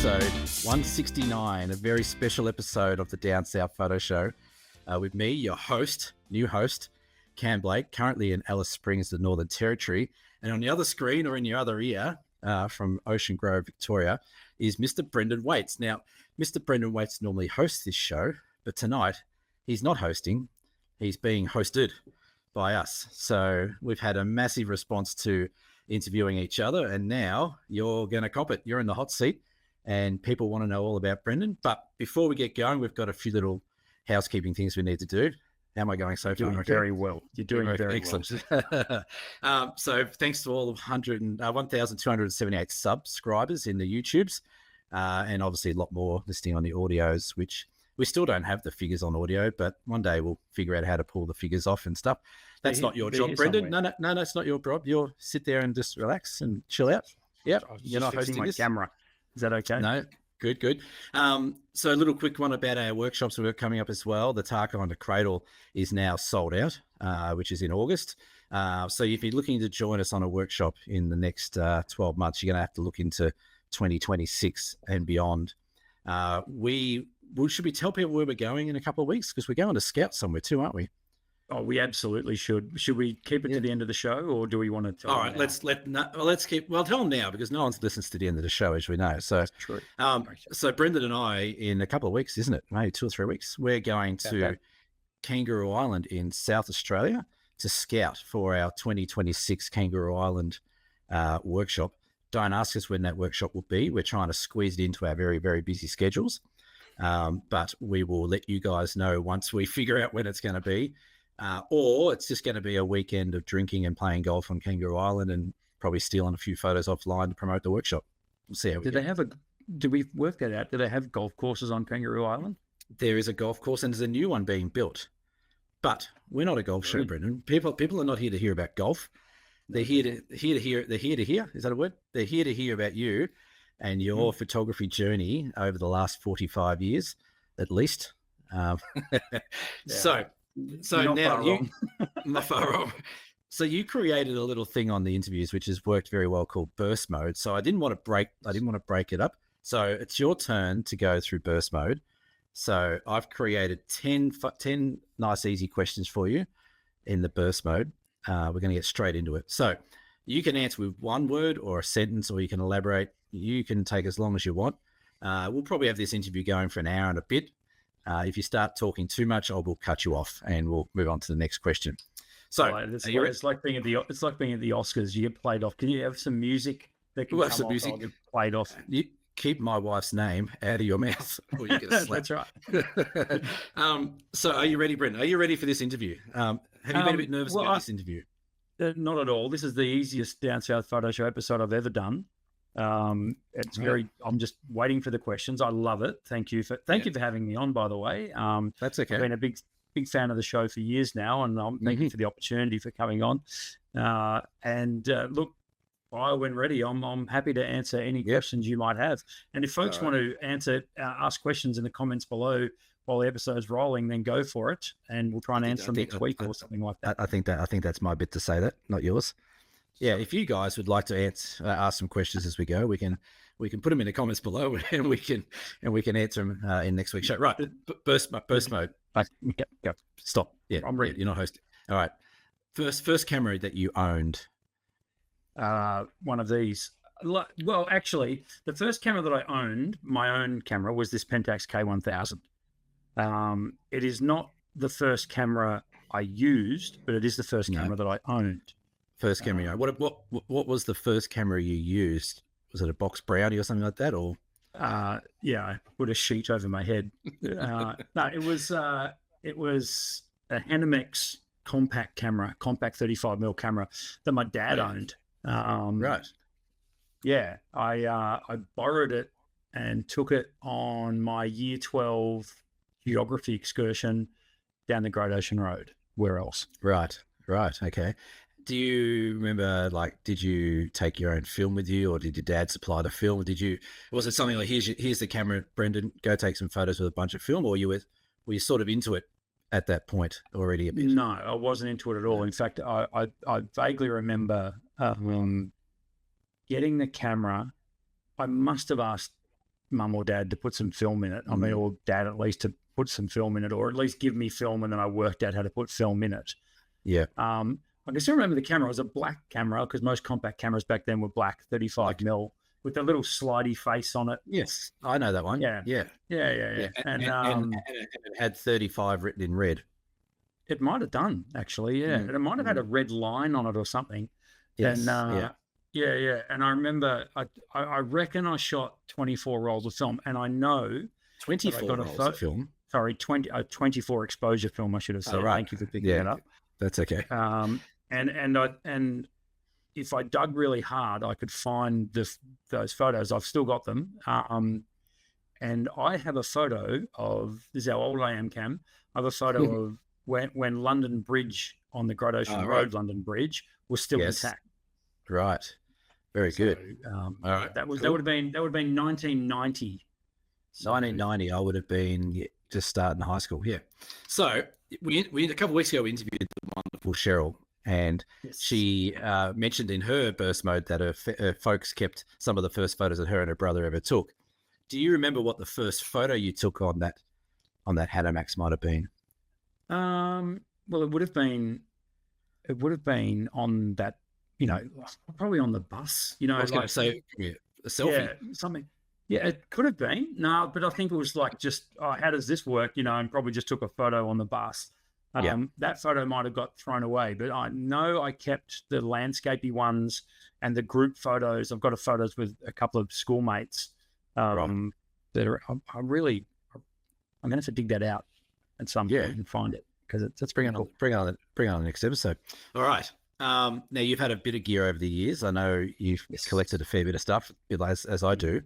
episode 169, a very special episode of the Down South Photo Show with me, your host, new host, Cam Blake, currently in Alice Springs, the Northern Territory. And on the other screen or in your other ear from Ocean Grove, Victoria, is Mr. Brendan Waits. Now, Mr. Brendan Waits normally hosts this show, but tonight he's not hosting. He's being hosted by us. So we've had a massive response to interviewing each other, and now you're going to cop it. You're in the hot seat, and people want to know all about Brendan. But before we get going, we've got a few little housekeeping things we need to do. How am I going so far? Doing very well. You're doing very excellent. Well. So thanks to all of 1,278 subscribers in the YouTubes, and obviously a lot more listening on the audios, which we still don't have the figures on audio, but one day we'll figure out how to pull the figures off and stuff. That's not your job, Brendan. No, it's not your job. You'll sit there and just relax and chill out. Yep, you're not hosting my camera. Is that okay? No, good. So a little quick one about our workshops we've got coming up as well. The Taka on the Cradle is now sold out, which is in August. So if you're looking to join us on a workshop in the next 12 months, you're going to have to look into 2026 and beyond. Should we tell people where we're going in a couple of weeks? Because we're going to Scout somewhere too, aren't we? Oh, we absolutely should. Should we keep it to the end of the show, or do we want to tell All right, let's tell them now, because no one listens to the end of the show, as we know. So, that's true. So Brendan and I, in a couple of weeks, isn't it? Maybe 2 or 3 weeks, we're going to Kangaroo Island in South Australia to scout for our 2026 Kangaroo Island workshop. Don't ask us when that workshop will be. We're trying to squeeze it into our very, very busy schedules. But we will let you guys know once we figure out when it's going to be. Or it's just going to be a weekend of drinking and playing golf on Kangaroo Island and probably stealing a few photos offline to promote the workshop. We'll see how we go. Did we work that out? Do they have golf courses on Kangaroo Island? There is a golf course, and there's a new one being built. But we're not a golf show, Brendan. People are not here to hear about golf. They're here to hear. Is that a word? They're here to hear about you and your photography journey over the last 45 years, at least. So not now far not far wrong. So you created a little thing on the interviews, which has worked very well, called burst mode. So I didn't want to break it up. So it's your turn to go through burst mode. So I've created 10 nice, easy questions for you in the burst mode. We're going to get straight into it. So you can answer with one word or a sentence, or you can elaborate. You can take as long as you want. We'll probably have this interview going for an hour and a bit. If you start talking too much, I will cut you off, and we'll move on to the next question. So it's like being at the Oscars. You get played off. Can you have some music that can some music get played off? You keep my wife's name out of your mouth, or you get slapped. That's right. So are you ready, Brendan? Are you ready for this interview? Have you been a bit nervous about this interview? Not at all. This is the easiest Down South Photo Show episode I've ever done. I'm just waiting for the questions. I love it. Thank you for having me on, by the way. That's okay. I've been a big fan of the show for years now, and thank you for the opportunity for coming on. Look, when ready, I'm happy to answer any questions you might have. And if folks want to ask questions in the comments below while the episode's rolling, then go for it, and we'll try and answer them next week or something like that. I think that's my bit to say that, not yours. Yeah, if you guys would like to ask some questions as we go, we can put them in the comments below, and we can answer them in next week's show. Right, burst mode. Go. Stop. Yeah, I'm ready. You're not hosting. All right. First camera that you owned. One of these. Well, actually, the first camera that I owned, my own camera, was this Pentax K1000. It is not the first camera I used, but it is the first camera that I owned. First camera. What was the first camera you used? Was it a box brownie or something like that, or? I put a sheet over my head. No, it was a Hanimex compact 35mm camera that my dad owned. Right. Yeah, I borrowed it and took it on my year 12 geography excursion down the Great Ocean Road. Where else? Right. Okay. Do you remember, did you take your own film with you, or did your dad supply the film? Was it something like, here's the camera, Brendan, go take some photos with a bunch of film, or were you sort of into it at that point already a bit? No, I wasn't into it at all. In fact, I vaguely remember getting the camera. I must have asked mum or dad to put some film in it. I mean, or dad at least to put some film in it, or at least give me film, and then I worked out how to put film in it. Yeah. I can still remember the camera. It was a black camera because most compact cameras back then were black, 35 mil, with a little slidey face on it. Yes, I know that one. Yeah. Yeah. And it had 35 written in red. it might have done, actually, yeah. And it might have had a red line on it or something. Yes. And yeah. And I remember, I reckon I shot 24 rolls of film, and I know 24 rolls of film. Sorry, 24 exposure film, I should have said. Oh, right. Thank you for picking that up. That's okay. And if I dug really hard, I could find those photos. I've still got them. And I have a photo of, this is how old I am, Cam. I have a photo of when London Bridge on the Great Ocean Road, London Bridge, was still intact. Right. Very good. All right. That would have been 1990. 1990, I would have been just starting high school. Yeah. So we a couple of weeks ago we interviewed the wonderful Cheryl, and she mentioned in her burst mode that her folks kept some of the first photos that her and her brother ever took. Do you remember what the first photo you took on that Hanamax might have been? Well, it would have been on that, probably on the bus. I was going to say a selfie. Yeah, something. Yeah, it could have been. No, but I think it was like just, how does this work? And probably just took a photo on the bus. That photo might have got thrown away, but I know I kept the landscapey ones and the group photos. I've got photos with a couple of schoolmates that are. I'm going to have to dig that out at some point and find it, because it's bring on the next episode. All right. Now you've had a bit of gear over the years. I know you've collected a fair bit of stuff, as I do.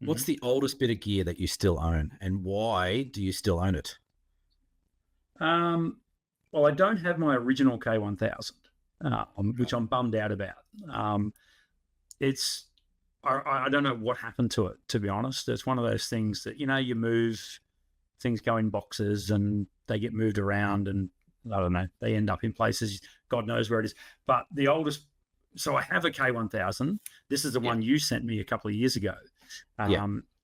What's the oldest bit of gear that you still own, and why do you still own it? Well, I don't have my original K1000, which I'm bummed out about. I don't know what happened to it, to be honest. It's one of those things that, you move, things go in boxes and they get moved around, and I don't know, they end up in places, God knows where it is. But the oldest, so I have a K1000. This is the one you sent me a couple of years ago. I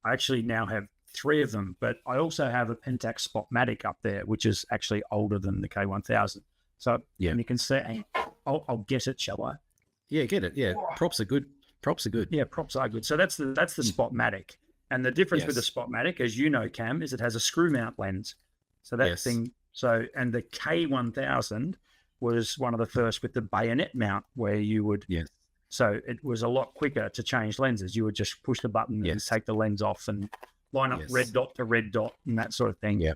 actually now have 3 of them, but I also have a Pentax Spotmatic up there, which is actually older than the K1000. So and you can see, I'll get it, shall I? Yeah, get it. Yeah, props are good. Yeah, props are good. So that's the Spotmatic, and the difference with the Spotmatic, as you know, Cam, is it has a screw mount lens. So that thing. So, and the K1000 was one of the first with the bayonet mount, where you would. Yes. So it was a lot quicker to change lenses. You would just push the button and take the lens off and line up red dot to red dot and that sort of thing. Yeah.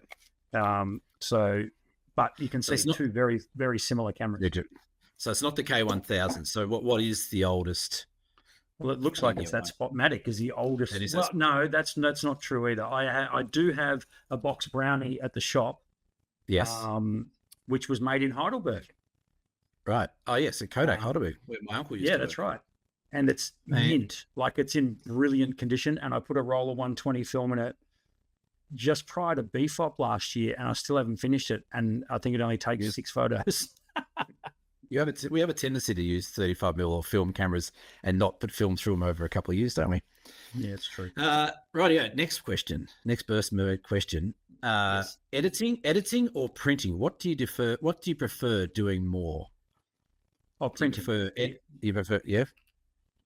But you can see two very, very similar cameras. So it's not the K1000. So what is the oldest? Well, it looks like it's that Spotmatic is the oldest. Well, no, that's not true either. I do have a box Brownie at the shop. Yes. Which was made in Heidelberg. Right. Oh, yes, at Kodak Heidelberg, where my uncle used to work. Yeah, that's right. And it's mint, like it's in brilliant condition. And I put a roll of 120 film in it just prior to BFOP last year, and I still haven't finished it. And I think it only takes 6 photos. We have a tendency to use 35mm or film cameras and not put film through them over a couple of years, don't we? Yeah, it's true. Right. Next burst mode question. Editing or printing? What do you prefer doing more? Oh, printing. You prefer, yeah?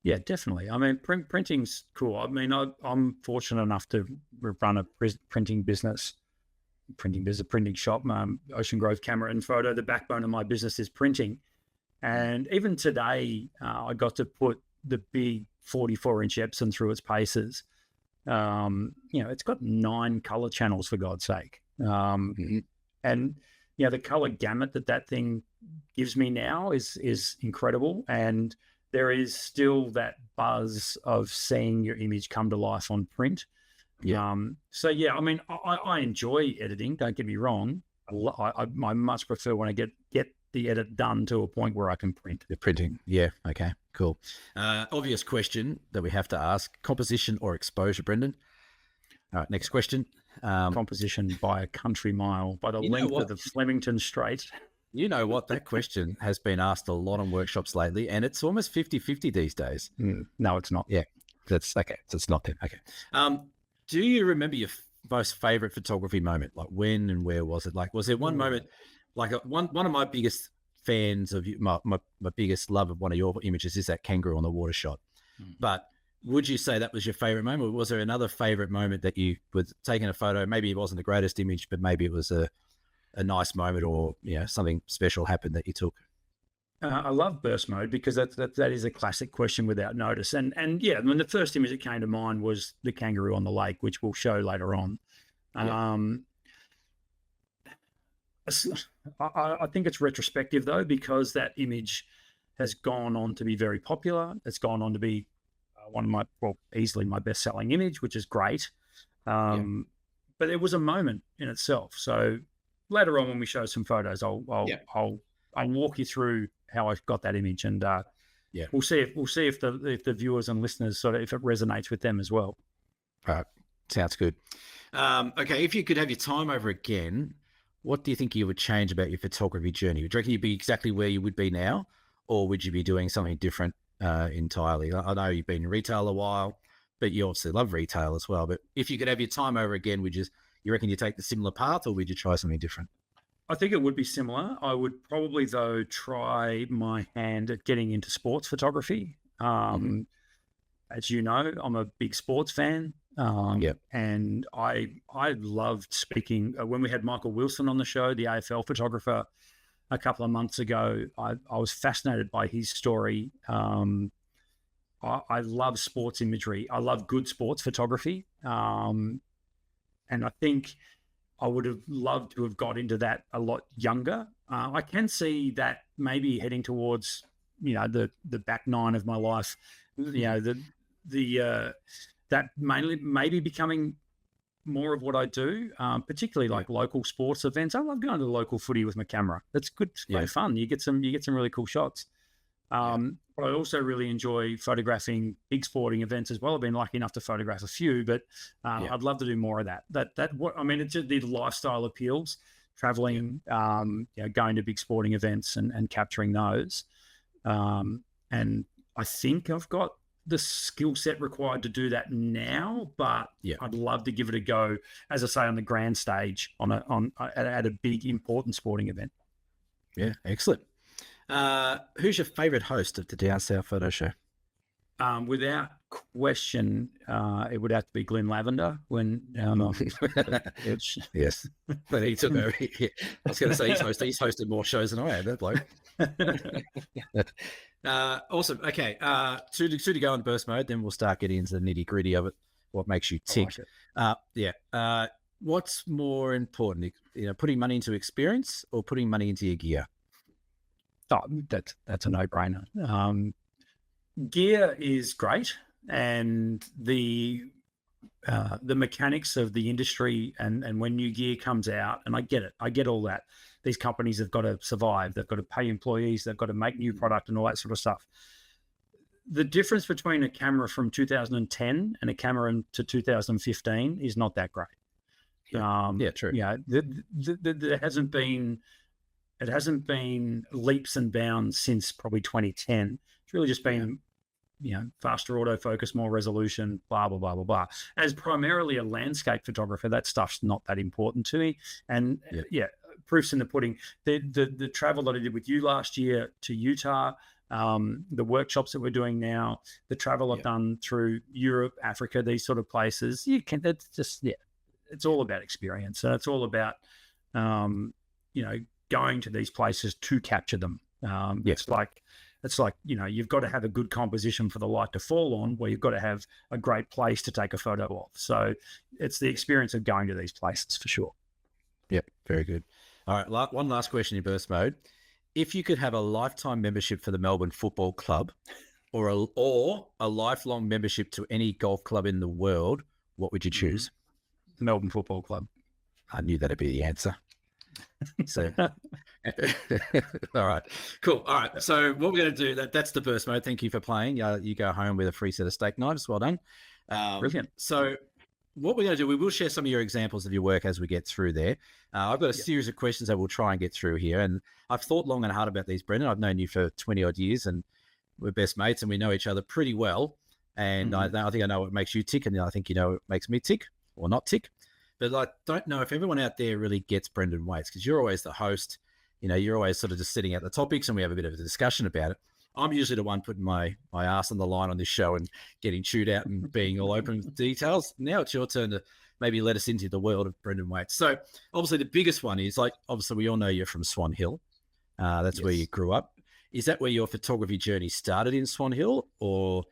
Yeah, definitely. I mean, printing's cool. I mean, I'm fortunate enough to run a printing business. There's a printing shop, Ocean Grove Camera and Photo. The backbone of my business is printing. And even today, I got to put the big 44-inch Epson through its paces. It's got 9 color channels, for God's sake. And the color gamut that thing gives me now is incredible. And there is still that buzz of seeing your image come to life on print. Yeah. I mean, I enjoy editing. Don't get me wrong. I much prefer when I get the edit done to a point where I can print. The printing. Yeah. Okay. Cool. Obvious question that we have to ask: composition or exposure, Brendan? All right. Next question. Composition by a country mile, by the length of the Flemington Strait. You know what? That question has been asked a lot on workshops lately, and it's almost 50-50 these days. No, it's not. Yeah. That's okay. So it's not them. Okay. Do you remember your most favorite photography moment? Like when and where was it? Like, was there one moment, Ooh. like one of my biggest fans of you, my biggest love of one of your images is that kangaroo on the water shot. Mhm. But would you say that was your favorite moment? Or was there another favorite moment that you was taking a photo? Maybe it wasn't the greatest image, but maybe it was a nice moment, or something special happened that you took. I love burst mode because that is a classic question without notice. And yeah, I mean, the first image that came to mind was the kangaroo on the lake, which we'll show later on. Yeah, Um, I think it's retrospective though, because that image has gone on to be very popular. It's gone on to be one of my, well, easily my best selling image, which is great. yeah, But it was a moment in itself. So later on, when we show some photos, yeah, I'll walk you through how I got that image, and yeah. we'll see if the viewers and listeners sort of, if it resonates with them as well. Right, sounds good. Okay, if you could have your time over again, what do you think you would change about your photography journey? Would you reckon you'd be exactly where you would be now, or would you be doing something different entirely? I know you've been in retail a while, but you obviously love retail as well. But if you could have your time over again, would you reckon you take the similar path, or would you try something different? I think it would be similar. I would probably though try my hand at getting into sports photography. Hmm. As you know, I'm a big sports fan, Yeah, and I loved speaking when we had Michael Wilson on the show, the AFL photographer, a couple of months ago. I was fascinated by his story. I love sports imagery. I love good sports photography, and I think I would have loved to have got into that a lot younger. I can see that maybe heading towards the back nine of my life. The that mainly maybe becoming more of what I do, particularly yeah, like local sports events. I love going to the local footy with my camera. It's good, it's yeah, great fun. You get some really cool shots. yeah, But I also really enjoy photographing big sporting events as well. I've been lucky enough to photograph a few, but yeah, I'd love to do more of that. What I mean, it's just the lifestyle appeals, yeah, traveling, going to big sporting events and capturing those. And I think I've got the skill set required to do that now, but yeah, I'd love to give it a go, as I say, on the grand stage at a big important sporting event. yeah. Excellent. Who's your favourite host of the Down South Photo Show? Without question, it would have to be Glenn Lavender when it's Yes, but he took over. I was going to say he's hosted more shows than I have. That bloke. Awesome. Okay, to go on burst mode, then we'll start getting into the nitty gritty of it. What makes you I tick? like it. Yeah. What's more important? Putting money into experience or putting money into your gear? Oh, that's a no-brainer. Gear is great, and the mechanics of the industry and when new gear comes out, and I get it. I get all that. These companies have got to survive. They've got to pay employees. They've got to make new product and all that sort of stuff. The difference between a camera from 2010 and a camera to 2015 is not that great. Yeah, yeah, true. There hasn't been it hasn't been leaps and bounds since probably 2010. It's really just been faster autofocus, more resolution, blah, blah, blah, blah, blah. As primarily a landscape photographer, that stuff's not that important to me. And Yeah, proof's in the pudding. The travel that I did with you last year to Utah, the workshops that we're doing now, the travel I've yeah, done through Europe, Africa, these sort of places, it's just, it's all about experience. And it's all about, going to these places to capture them. yeah, It's like, you've got to have a good composition for the light to fall on, where you've got to have a great place to take a photo of. So it's the experience of going to these places for sure. yeah. Very good. All right, one last question in burst mode. If you could have a lifetime membership for the Melbourne Football Club, or a lifelong membership to any golf club in the world, what would you choose? The Melbourne Football Club. I knew that'd be the answer. So, all right, cool. All right, so what we're going to do, that's the burst mode. Thank you for playing. You go home with a free set of steak knives. Well done. Brilliant. So what we're going to do, we will share some of your examples of your work as we get through there. I've got a series of questions that we'll try and get through here. And I've thought long and hard about these, Brendan. I've known you for 20 odd years and we're best mates and we know each other pretty well. And I think I know what makes you tick and I think you know what makes me tick. or not tick. But I don't know if everyone out there really gets Brendan Waits, because you're always the host. You're always sort of just sitting out the topics and we have a bit of a discussion about it. I'm usually the one putting my ass on the line on this show and getting chewed out and being all open with details. Now it's your turn to maybe let us into the world of Brendan Waits. So obviously the biggest one is, like, obviously we all know you're from Swan Hill. That's where you grew up. Is that where your photography journey started, in Swan Hill, or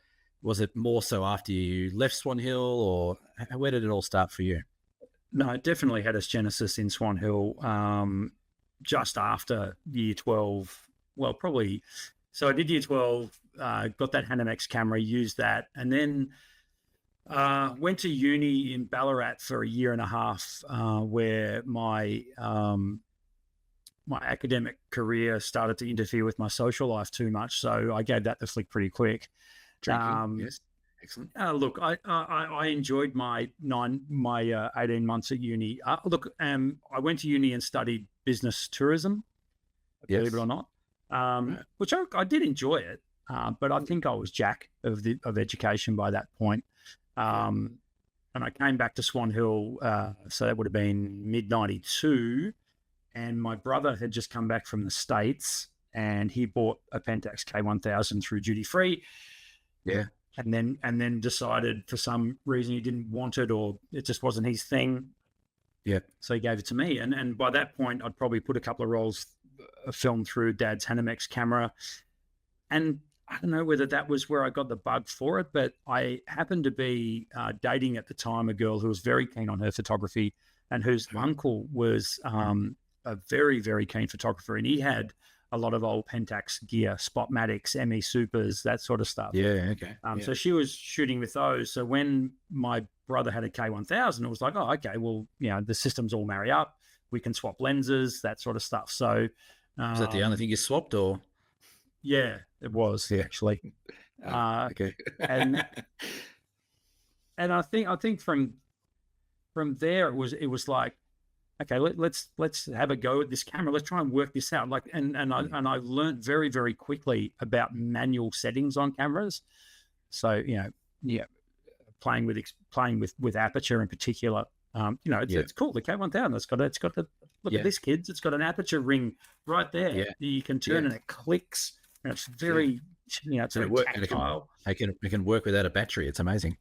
was it more so after you left Swan Hill, or where did it all start for you? No, it definitely had its genesis in Swan Hill, just after year 12. Well, probably. So I did year 12, got that Hanimex camera, used that, and then went to uni in Ballarat for a year and a half, where my academic career started to interfere with my social life too much. So I gave that the flick pretty quick. Yes. Excellent. Look, I enjoyed my 18 months at uni. I went to uni and studied business tourism, believe it or not, which I did enjoy it, but I think I was jack of education by that point. And I came back to Swan Hill, so that would have been mid-92, and my brother had just come back from the States, and he bought a Pentax K1000 through duty free. Yeah. And then decided for some reason he didn't want it, or it just wasn't his thing. Yeah. So he gave it to me. And by that point, I'd probably put a couple of rolls of film through Dad's Hanimex camera. And I don't know whether that was where I got the bug for it, but I happened to be dating at the time a girl who was very keen on her photography, and whose uncle was a very, very keen photographer. And he had a lot of old Pentax gear, Spotmatics, ME Supers, that sort of stuff. Yeah, okay. So she was shooting with those. So when my brother had a K1000, it was like, oh, okay, well, the systems all marry up. We can swap lenses, that sort of stuff. So was that the only thing you swapped, or? Yeah, it was actually. Okay. and I think from there it was like, okay, let's have a go at this camera. Let's try and work this out. Like, and I learned very, very quickly about manual settings on cameras. So playing with aperture in particular. It's cool. The K1000, it's got the look at this, kids. It's got an aperture ring right there. Yeah. You can turn and it clicks. And it's very, it's very tactile. It can work without a battery. It's amazing.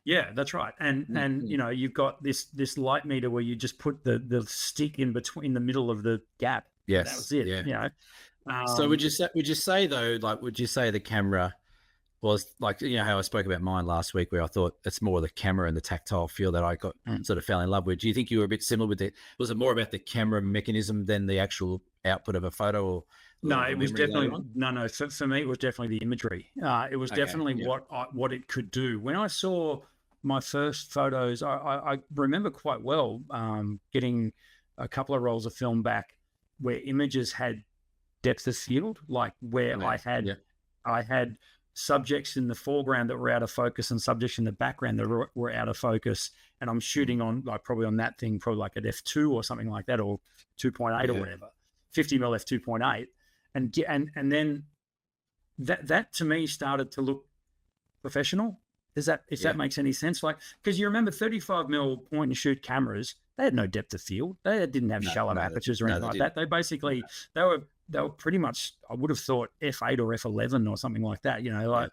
Yeah, that's right. And you've got this light meter where you just put the stick in the middle of the gap. Yes, that was it. Yeah. So would you say though, like, would you say the camera was like, how I spoke about mine last week, where I thought it's more the camera and the tactile feel that I got sort of fell in love with. Do you think you were a bit similar with it? Was it more about the camera mechanism than the actual output of a photo? Or no, it was definitely no. For me, it was definitely the imagery. It was definitely what it could do. When I saw my first photos, I remember quite well getting a couple of rolls of film back where images had depth of field, like where I had subjects in the foreground that were out of focus and subjects in the background that were out of focus, and I'm shooting on probably on that thing, probably like at f2 or something like that, or 2.8 or whatever, 50mm f2.8, and then that to me started to look professional. If that makes any sense? Like, because you remember 35mm point and shoot cameras, they had no depth of field. They didn't have shallow apertures or anything like that. They basically they were pretty much, I would have thought, f8 or f11 or something like that.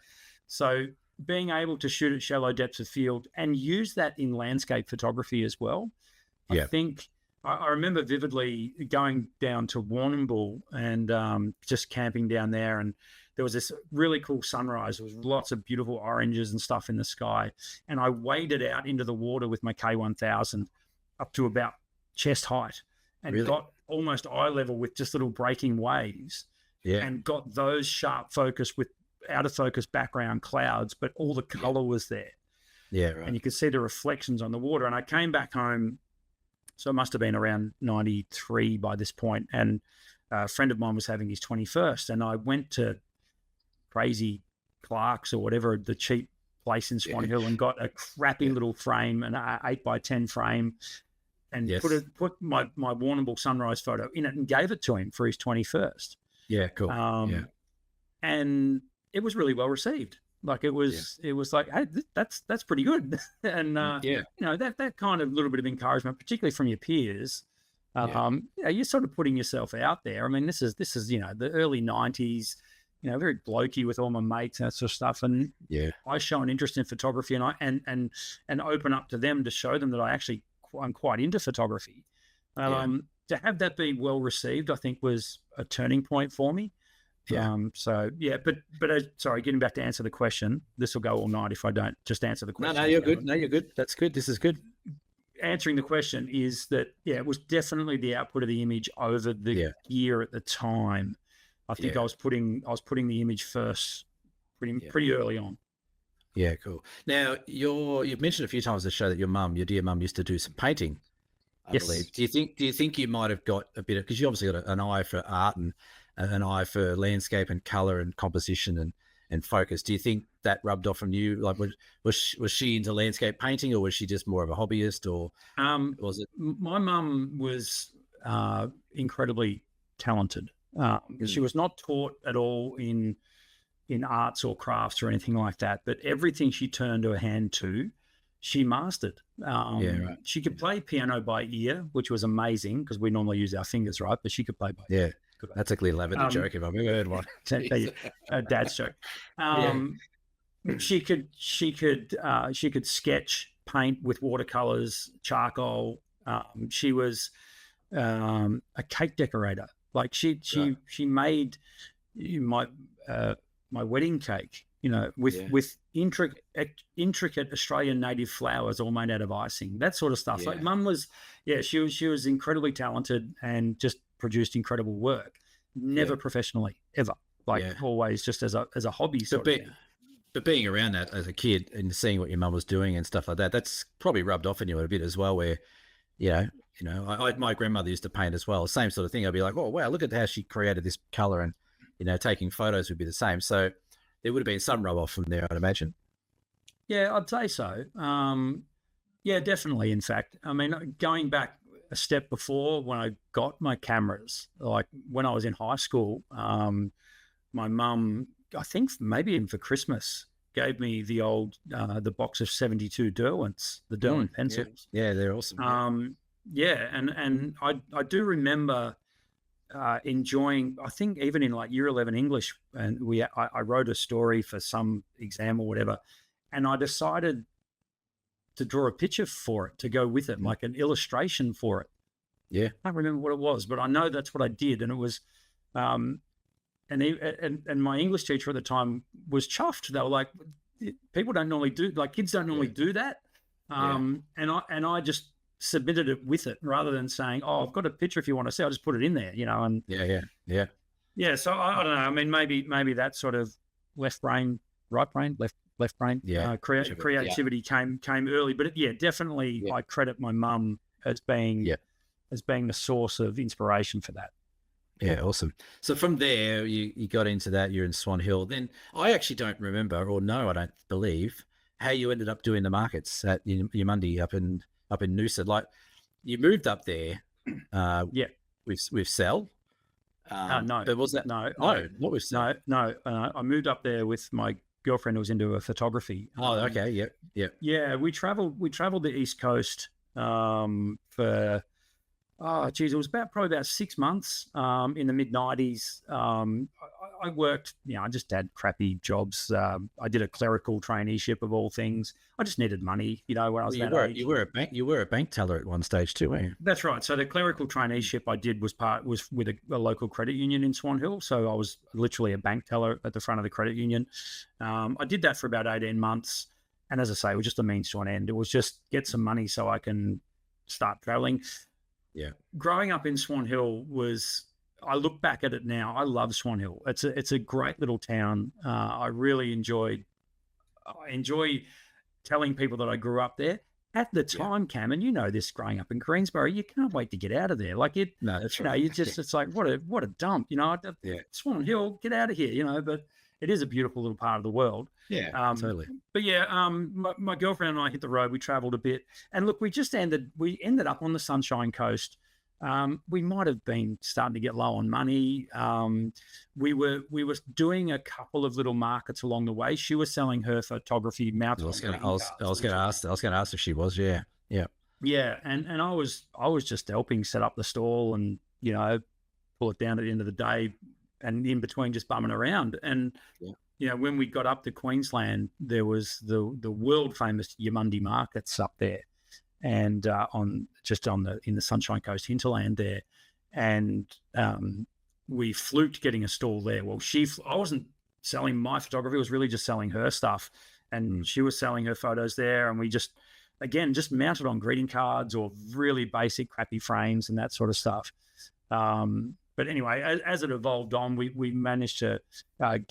So being able to shoot at shallow depths of field and use that in landscape photography as well. I think I remember vividly going down to Warrnambool and just camping down there, and there was this really cool sunrise. There was lots of beautiful oranges and stuff in the sky. And I waded out into the water with my K1000 up to about chest height and got almost eye level with just little breaking waves. Yeah. And got those sharp focus with out of focus background clouds, but all the color was there. Yeah, right. And you could see the reflections on the water. And I came back home, so it must have been around 93 by this point. And a friend of mine was having his 21st. And I went to Crazy Clark's or whatever, the cheap place in Swan Hill, and got a crappy little frame, an 8x10 frame, and put my Warrnambool sunrise photo in it and gave it to him for his 21st. Yeah, cool. And it was really well received. Like it was like, hey, that's pretty good. And Yeah. that kind of little bit of encouragement, particularly from your peers. Yeah. You're sort of putting yourself out there. I mean, this is the early '90s. Very blokey with all my mates and that sort of stuff. And Yeah. I show an interest in photography, and and open up to them to show them that I'm quite into photography. To have that be well received, I think was a turning point for me. Yeah. Sorry, getting back to answer the question. This will go all night if I don't just answer the question. No, you're good. No, you're good. That's good. This is good. Answering the question is that, it was definitely the output of the image over the gear at the time. I think I was putting the image first pretty early on. Yeah, cool. Now you've mentioned a few times the show that your dear mum used to do some painting, I believe. Do you think you might have got a bit of, because you obviously got an eye for art and an eye for landscape and color and composition and focus. Do you think that rubbed off on you? Like, was she into landscape painting, or was she just more of a hobbyist, or was it? My mum was incredibly talented. She was not taught at all in arts or crafts or anything like that, but everything she turned her hand to, she mastered. Right. She could play piano by ear, which was amazing because we normally use our fingers, right? But she could play by ear. That's a clear lavender joke if I've ever heard one. A dad's joke. She could sketch, paint with watercolors, charcoal. She was a cake decorator. Like she made my wedding cake, with intricate Australian native flowers all made out of icing, that sort of stuff. Like mum was, she was incredibly talented and just produced incredible work. Never professionally, ever. Always just as a hobby sort of thing. But being around that as a kid and seeing what your mum was doing and stuff like that, that's probably rubbed off on you a bit as well. Where, my grandmother used to paint as well. Same sort of thing. I'd be like, oh wow, look at how she created this color, and taking photos would be the same. So there would have been some rub off from there, I'd imagine. Yeah, I'd say so. Yeah, definitely. In fact, I mean, going back a step before, when I got my cameras, like when I was in high school, my mum, I think maybe even for Christmas, gave me the box of 72 Derwents, the Derwent pencils. Yeah, they're awesome. And I do remember enjoying, I think even in like year 11 English, and I wrote a story for some exam or whatever, and I decided to draw a picture for it to go with it, like an illustration for it. Yeah. I can't remember what it was, but I know that's what I did. And it was, and my English teacher at the time was chuffed. They were like, people don't normally do, like kids don't normally do that. And I just submitted it with it rather than saying, oh, I've got a picture if you want to see, I'll just put it in there, and yeah. So I don't know. I mean, maybe that sort of left brain, right brain, left brain, creativity came early, but definitely I credit my mum as being the source of inspiration for that. Yeah, awesome. So from there, you got into that. You're in Swan Hill. Then I actually don't remember, or no, I don't believe, how you ended up doing the markets at Yamundi up in Noosa. Like, you moved up there, with Sel. No, but was that no? What was Sel? No. I moved up there with my girlfriend who was into photography. Oh, okay, yeah. Yeah, we traveled the East Coast for. Oh, geez, it was probably about 6 months in the mid-90s. I worked, I just had crappy jobs. I did a clerical traineeship of all things. I just needed money, when I was that age. You were a bank teller at one stage too, weren't you? That's right. So the clerical traineeship I did was with a local credit union in Swan Hill. So I was literally a bank teller at the front of the credit union. I did that for about 18 months. And as I say, it was just a means to an end. It was just get some money so I can start traveling. Yeah. Growing up in Swan Hill I look back at it now, I love Swan Hill. It's a great little town. I really enjoy telling people that I grew up there. At the time, Cam, and you know this, growing up in Greensboro, you can't wait to get out of there. Like that's right. It's like, what a dump, Swan Hill, get out of here, but it is a beautiful little part of the world. Yeah, totally. But my girlfriend and I hit the road. We traveled a bit, and look, we ended up on the Sunshine Coast, We might have been starting to get low on money. We were doing a couple of little markets along the way. She was selling her photography I mounted on was gonna, greeting cards. I was gonna ask if she was. Yeah, yeah, Yeah, and I was just helping set up the stall and pull it down at the end of the day, and in between just bumming around. And yeah. when we got up to Queensland, there was the world famous Yamundi markets up there, and in the Sunshine Coast hinterland there, and we fluked getting a stall there. Well, I wasn't selling my photography; it was really just selling her stuff, and she was selling her photos there, and we just mounted on greeting cards or really basic crappy frames and that sort of stuff. But anyway, as it evolved on, we managed to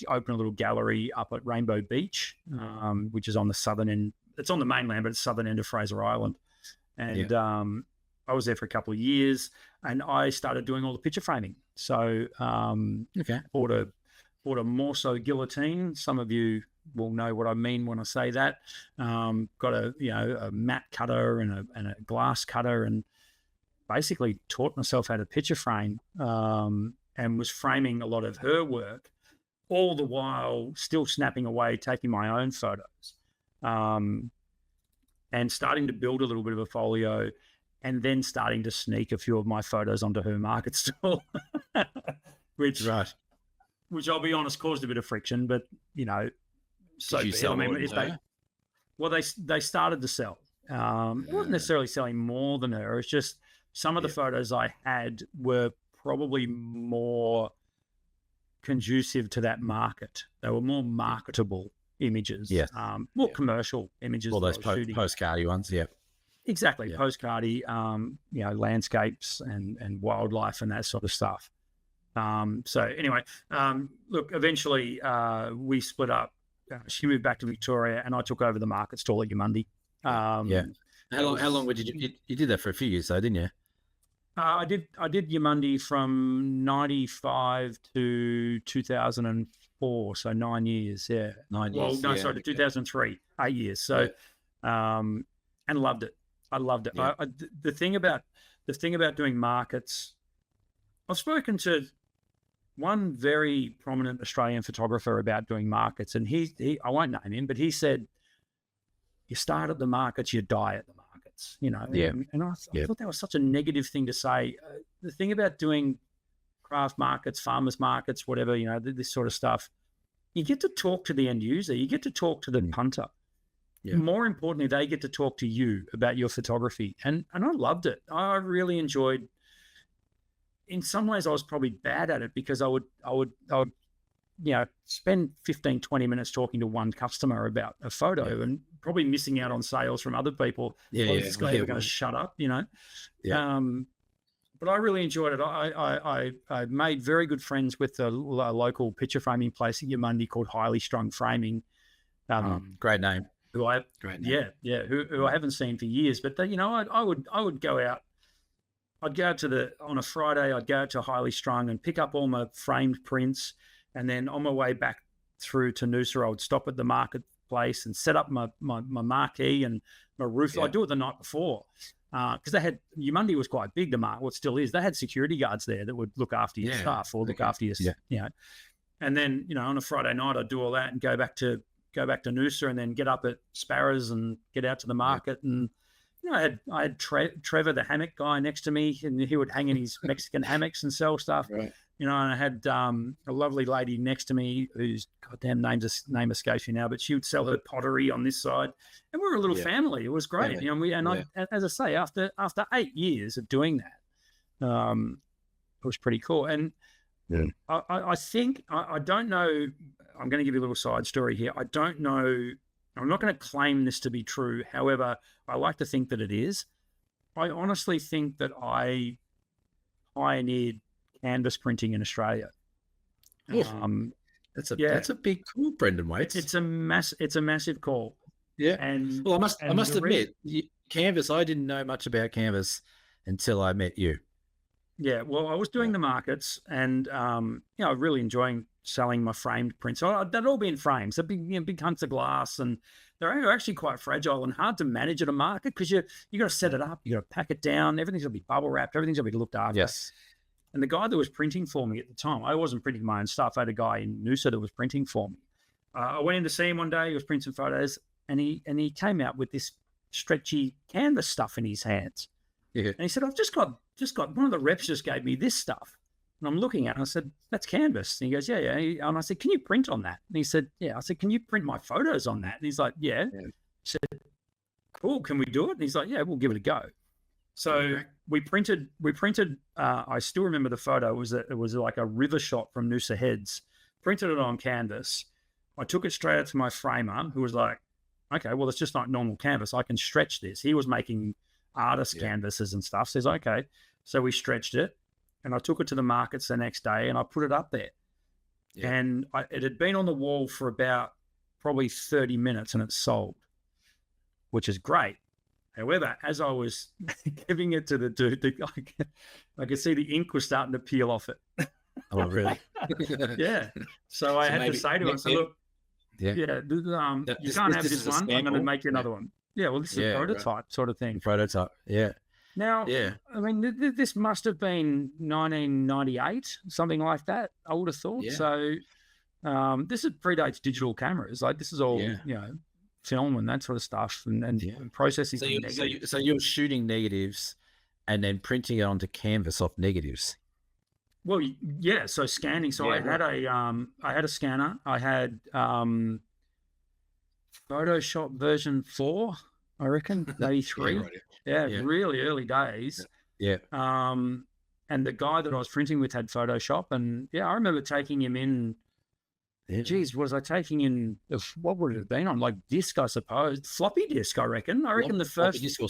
open a little gallery up at Rainbow Beach, which is on the southern end. It's on the mainland, but it's southern end of Fraser Island. And I was there for a couple of years, and I started doing all the picture framing. So bought a Morso guillotine. Some of you will know what I mean when I say that. Got a matte cutter and a glass cutter, and basically taught myself how to picture frame, and was framing a lot of her work, all the while still snapping away, taking my own photos, and starting to build a little bit of a folio, and then starting to sneak a few of my photos onto her market stall, which I'll be honest caused a bit of friction, but so Did you sell more they started to sell. It wasn't necessarily selling more than her. It's just some of the photos I had were probably more conducive to that market. They were more marketable images, more commercial images. All those postcardy ones, exactly, postcardy, landscapes and wildlife and that sort of stuff. So anyway, look, eventually we split up. She moved back to Victoria, and I took over the market stall at Yamundi. How long would you did that for a few years though, didn't you? I did Yamundi from 95 to 2004, so 9 years. Yeah, 9 years. Well, no, sorry, to 2003, 8 years. So, and loved it. I loved it. Yeah. The thing about doing markets, I've spoken to one very prominent Australian photographer about doing markets, and he I won't name him, but he said, "You start at the markets, you die at the markets." And I thought that was such a negative thing to say. The thing about doing craft markets, farmers markets, whatever, this sort of stuff, you get to talk to the end user, you get to talk to the punter. More importantly, they get to talk to you about your photography, and I loved it. I really enjoyed. In some ways, I was probably bad at it because I would spend 15, 20 minutes talking to one customer about a photo and probably missing out on sales from other people. This guy's going to shut up, But I really enjoyed it. I made very good friends with a local picture framing place at Yamundi called Highly Strung Framing. Great name. Who I haven't seen for years. But I would go out. I'd go out on a Friday. I'd go out to Highly Strung and pick up all my framed prints, and then on my way back through to Noosa, I would stop at the marketplace and set up my marquee and my roof. I'd do it the night before because Yamundi was quite big. The market, what still is, they had security guards there that would look after your stuff or look after your, And then on a Friday night, I'd do all that and go back to Noosa, and then get up at Sparrows and get out to the market and. I had Trevor, the hammock guy, next to me, and he would hang in his Mexican hammocks and sell stuff. Right. And I had a lovely lady next to me whose goddamn name escapes me now, but she would sell her pottery on this side, and we were a little family. It was great. As I say, after 8 years of doing that, it was pretty cool. And I think I don't know. I'm going to give you a little side story here. I don't know. I'm not going to claim this to be true. However, I like to think that it is. I honestly think that I pioneered canvas printing in Australia. That's a big call, Brendan Waits. It's a massive call. Yeah. And I must admit, canvas. I didn't know much about canvas until I met you. Yeah, well, I was doing Yeah. the markets, and really enjoying selling my framed prints. So they'd all be in frames. They'd be big hunks of glass, and they're actually quite fragile and hard to manage at a market because you got to set it up, you got to pack it down. Everything's got to be bubble wrapped. Everything's got to be looked after. Yes. And the guy that was printing for me at the time, I wasn't printing my own stuff. I had a guy in Noosa that was printing for me. I went in to see him one day. He was printing photos, and he came out with this stretchy canvas stuff in his hands. Yeah. And he said, I've just got one of the reps just gave me this stuff. And I'm looking at it and I said, that's canvas. And he goes, yeah. And I said, can you print on that? And he said, yeah. I said, can you print my photos on that? And he's like, yeah. I said, cool, can we do it? And he's like, yeah, we'll give it a go. So we printed, I still remember the photo. It was like a river shot from Noosa Heads, printed it on canvas. I took it straight out to my framer, who was like, okay, well, it's just like normal canvas. I can stretch this. He was making artist canvases and stuff. So he's like, okay. So we stretched it, and I took it to the markets the next day, and I put it up there. Yeah. And it had been on the wall for about probably 30 minutes, and it sold, which is great. However, as I was giving it to the dude, I could see the ink was starting to peel off it. Oh, really? Yeah. So I had to say to him, so look, you can't have this one. I'm going to make you another one. Yeah, well, this is a prototype sort of thing. Prototype, yeah. Now, I mean, this must have been 1998, something like that, I would have thought. Yeah. So this predates digital cameras. Like, this is all, film and that sort of stuff and processing. So you're shooting negatives and then printing it onto canvas off negatives. Well, yeah. So scanning. So I had a scanner. I had Photoshop version 4, I reckon, 83. Really early days. Yeah. And the guy that I was printing with had Photoshop, and I remember taking him in. Yeah. Geez, was I taking in? What would it have been on? Like disc, I suppose. Floppy disk, I reckon. The first floppy disk or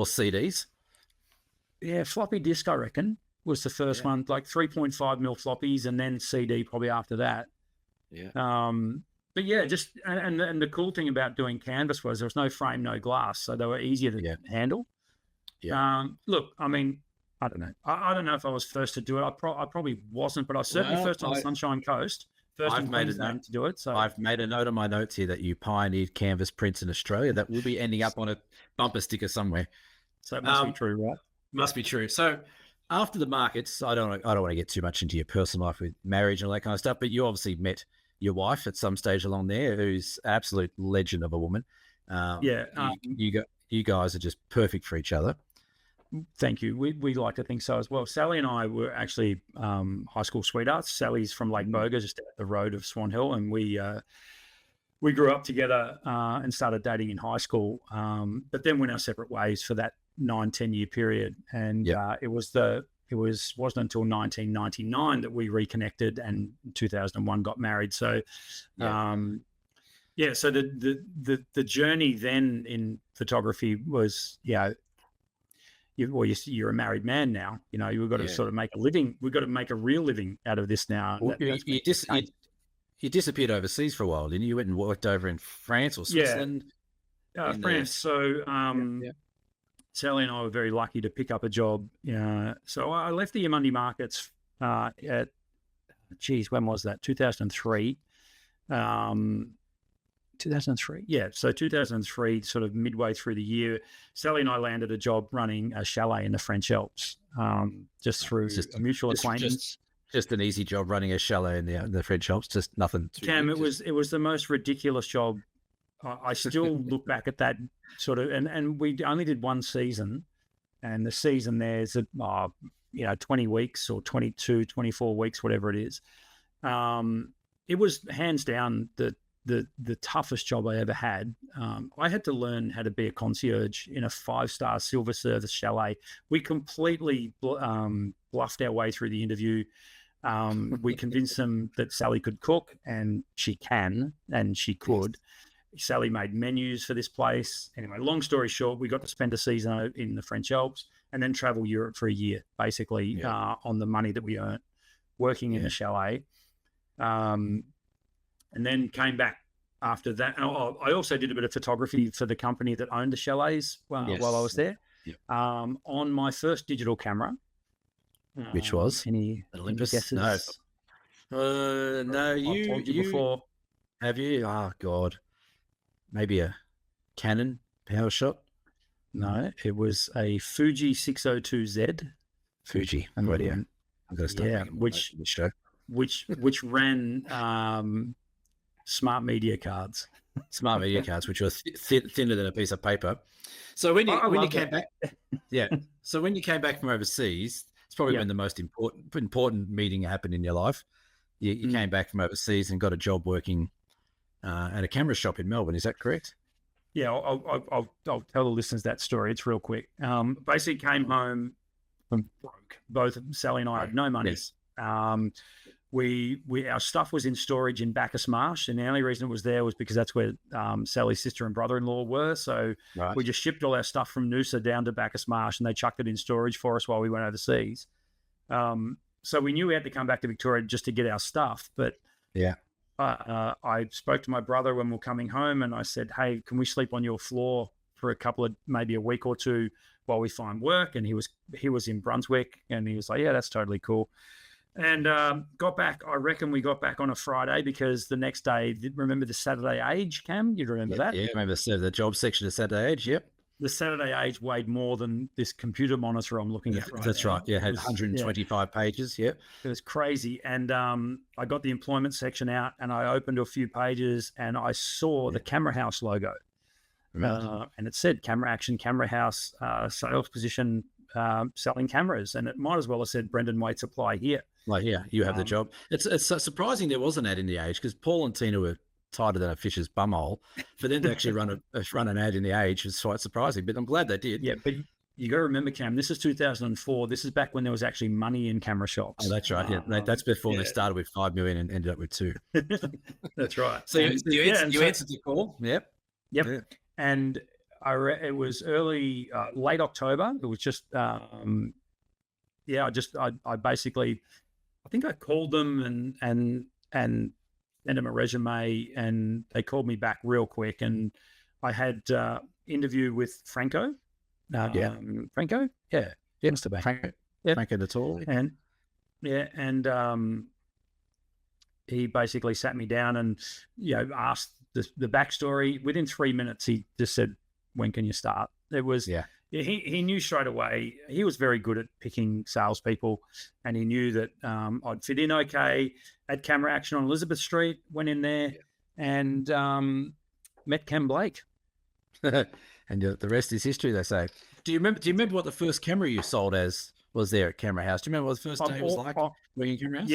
CDs. Yeah, floppy disk, I reckon, was the first one. Like 3.5 mil floppies, and then CD probably after that. Yeah. But yeah, just and the cool thing about doing canvas was there was no frame, no glass, so they were easier to handle. Yeah. Look, I mean, I don't know. I don't know if I was first to do it. I probably wasn't, but I was certainly first on the Sunshine Coast. I've made a note to do it. So I've made a note on my notes here that you pioneered canvas prints in Australia. That will be ending up on a bumper sticker somewhere. So it must be true, right? Must be true. So after the markets, I don't want to get too much into your personal life with marriage and all that kind of stuff, but you obviously met your wife at some stage along there, who's an absolute legend of a woman. You guys are just perfect for each other. Thank you. We like to think so as well. Sally and I were actually high school sweethearts. Sally's from Lake Boga, just at the road of Swan Hill, and we grew up together and started dating in high school. But then went our separate ways for that 9-10 year period, and it wasn't until 1999 that we reconnected, and in 2001 got married. So, so the journey then in photography was you're a married man now. You've got to sort of make a living. We've got to make a real living out of this now. Well, you disappeared overseas for a while, didn't you? You went and worked over in France or Switzerland? France. So Sally and I were very lucky to pick up a job. So I left the Yamundi markets at, when was that? 2003. 2003? Yeah, so 2003, sort of midway through the year, Sally and I landed a job running a chalet in the French Alps, just through a mutual acquaintance. Just an easy job running a chalet in the French Alps, just nothing. Cam, it was the most ridiculous job. I still look back at that sort of, and we only did one season, and the season there's 20 weeks or 22, 24 weeks, whatever it is. It was hands down the toughest job I ever had. I had to learn how to be a concierge in a 5-star silver service chalet. We completely bluffed our way through the interview. We convinced them that Sally could cook, and she can, and she could. Sally made menus for this place. Anyway, long story short, we got to spend a season in the French Alps and then travel Europe for a year, basically, on the money that we earned working in the chalet. And then came back after that. I also did a bit of photography for the company that owned the chalets while I was there. On my first digital camera, which was Any Olympus. guesses? No, I've told you before. have you? Oh God, maybe a Canon PowerShot. No, it was a Fuji 602Z. Fuji. Right here. I'm going to start Yeah, making more notes for this show. which ran smart media cards. Smart media cards, which were thinner than a piece of paper. So when you came back, yeah. So when you came back from overseas, it's probably been the most important meeting happened in your life. You came back from overseas and got a job working at a camera shop in Melbourne. Is that correct? Yeah, I'll tell the listeners that story. It's real quick. Basically came home from broke. Both Sally and I had no money. Yes. Our stuff was in storage in Bacchus Marsh, and the only reason it was there was because that's where Sally's sister and brother-in-law were. So we just shipped all our stuff from Noosa down to Bacchus Marsh, and they chucked it in storage for us while we went overseas. So we knew we had to come back to Victoria just to get our stuff. But I spoke to my brother when we were coming home, and I said, "Hey, can we sleep on your floor for maybe a week or two while we find work?" And he was in Brunswick, and he was like, "Yeah, that's totally cool." And got back. I reckon we got back on a Friday because the next day, remember the Saturday Age, Cam? You remember that? Yeah, I remember the job section of Saturday Age. Yep. The Saturday Age weighed more than this computer monitor I'm looking at right That's now. right. Yeah, it had 125 pages. Yep. It was crazy. And I got the employment section out and I opened a few pages and I saw the Camera House logo. And it said Camera Action, Camera House, sales position, selling cameras. And it might as well have said Brendan Waite Supply here. Like, yeah, you have the job. It's surprising there was an ad in the Age because Paul and Tina were tighter than a fish's bumhole. For them to actually run an ad in the Age was quite surprising, but I'm glad they did. Yeah, but you got to remember, Cam, this is 2004. This is back when there was actually money in camera shops. Oh, that's right. Yeah, that's before they started with 5 million and ended up with 2. That's right. So you answered the call. Yep. Yeah. And it was late October. It was just, I basically, I think I called them and sent them a resume, and they called me back real quick. And I had interview with Franco. Franco, Mr. Bank. Franco the Tall, and he basically sat me down and asked the backstory. Within 3 minutes, he just said, "When can you start?" It was he knew straight away. He was very good at picking salespeople, and he knew that I'd fit in okay at Camera Action on Elizabeth Street. Went in there and met Cam Blake. And the rest is history, they say. Do you remember what the first camera you sold as was there at Camera House? Do you remember what the first day was like working at Camera House?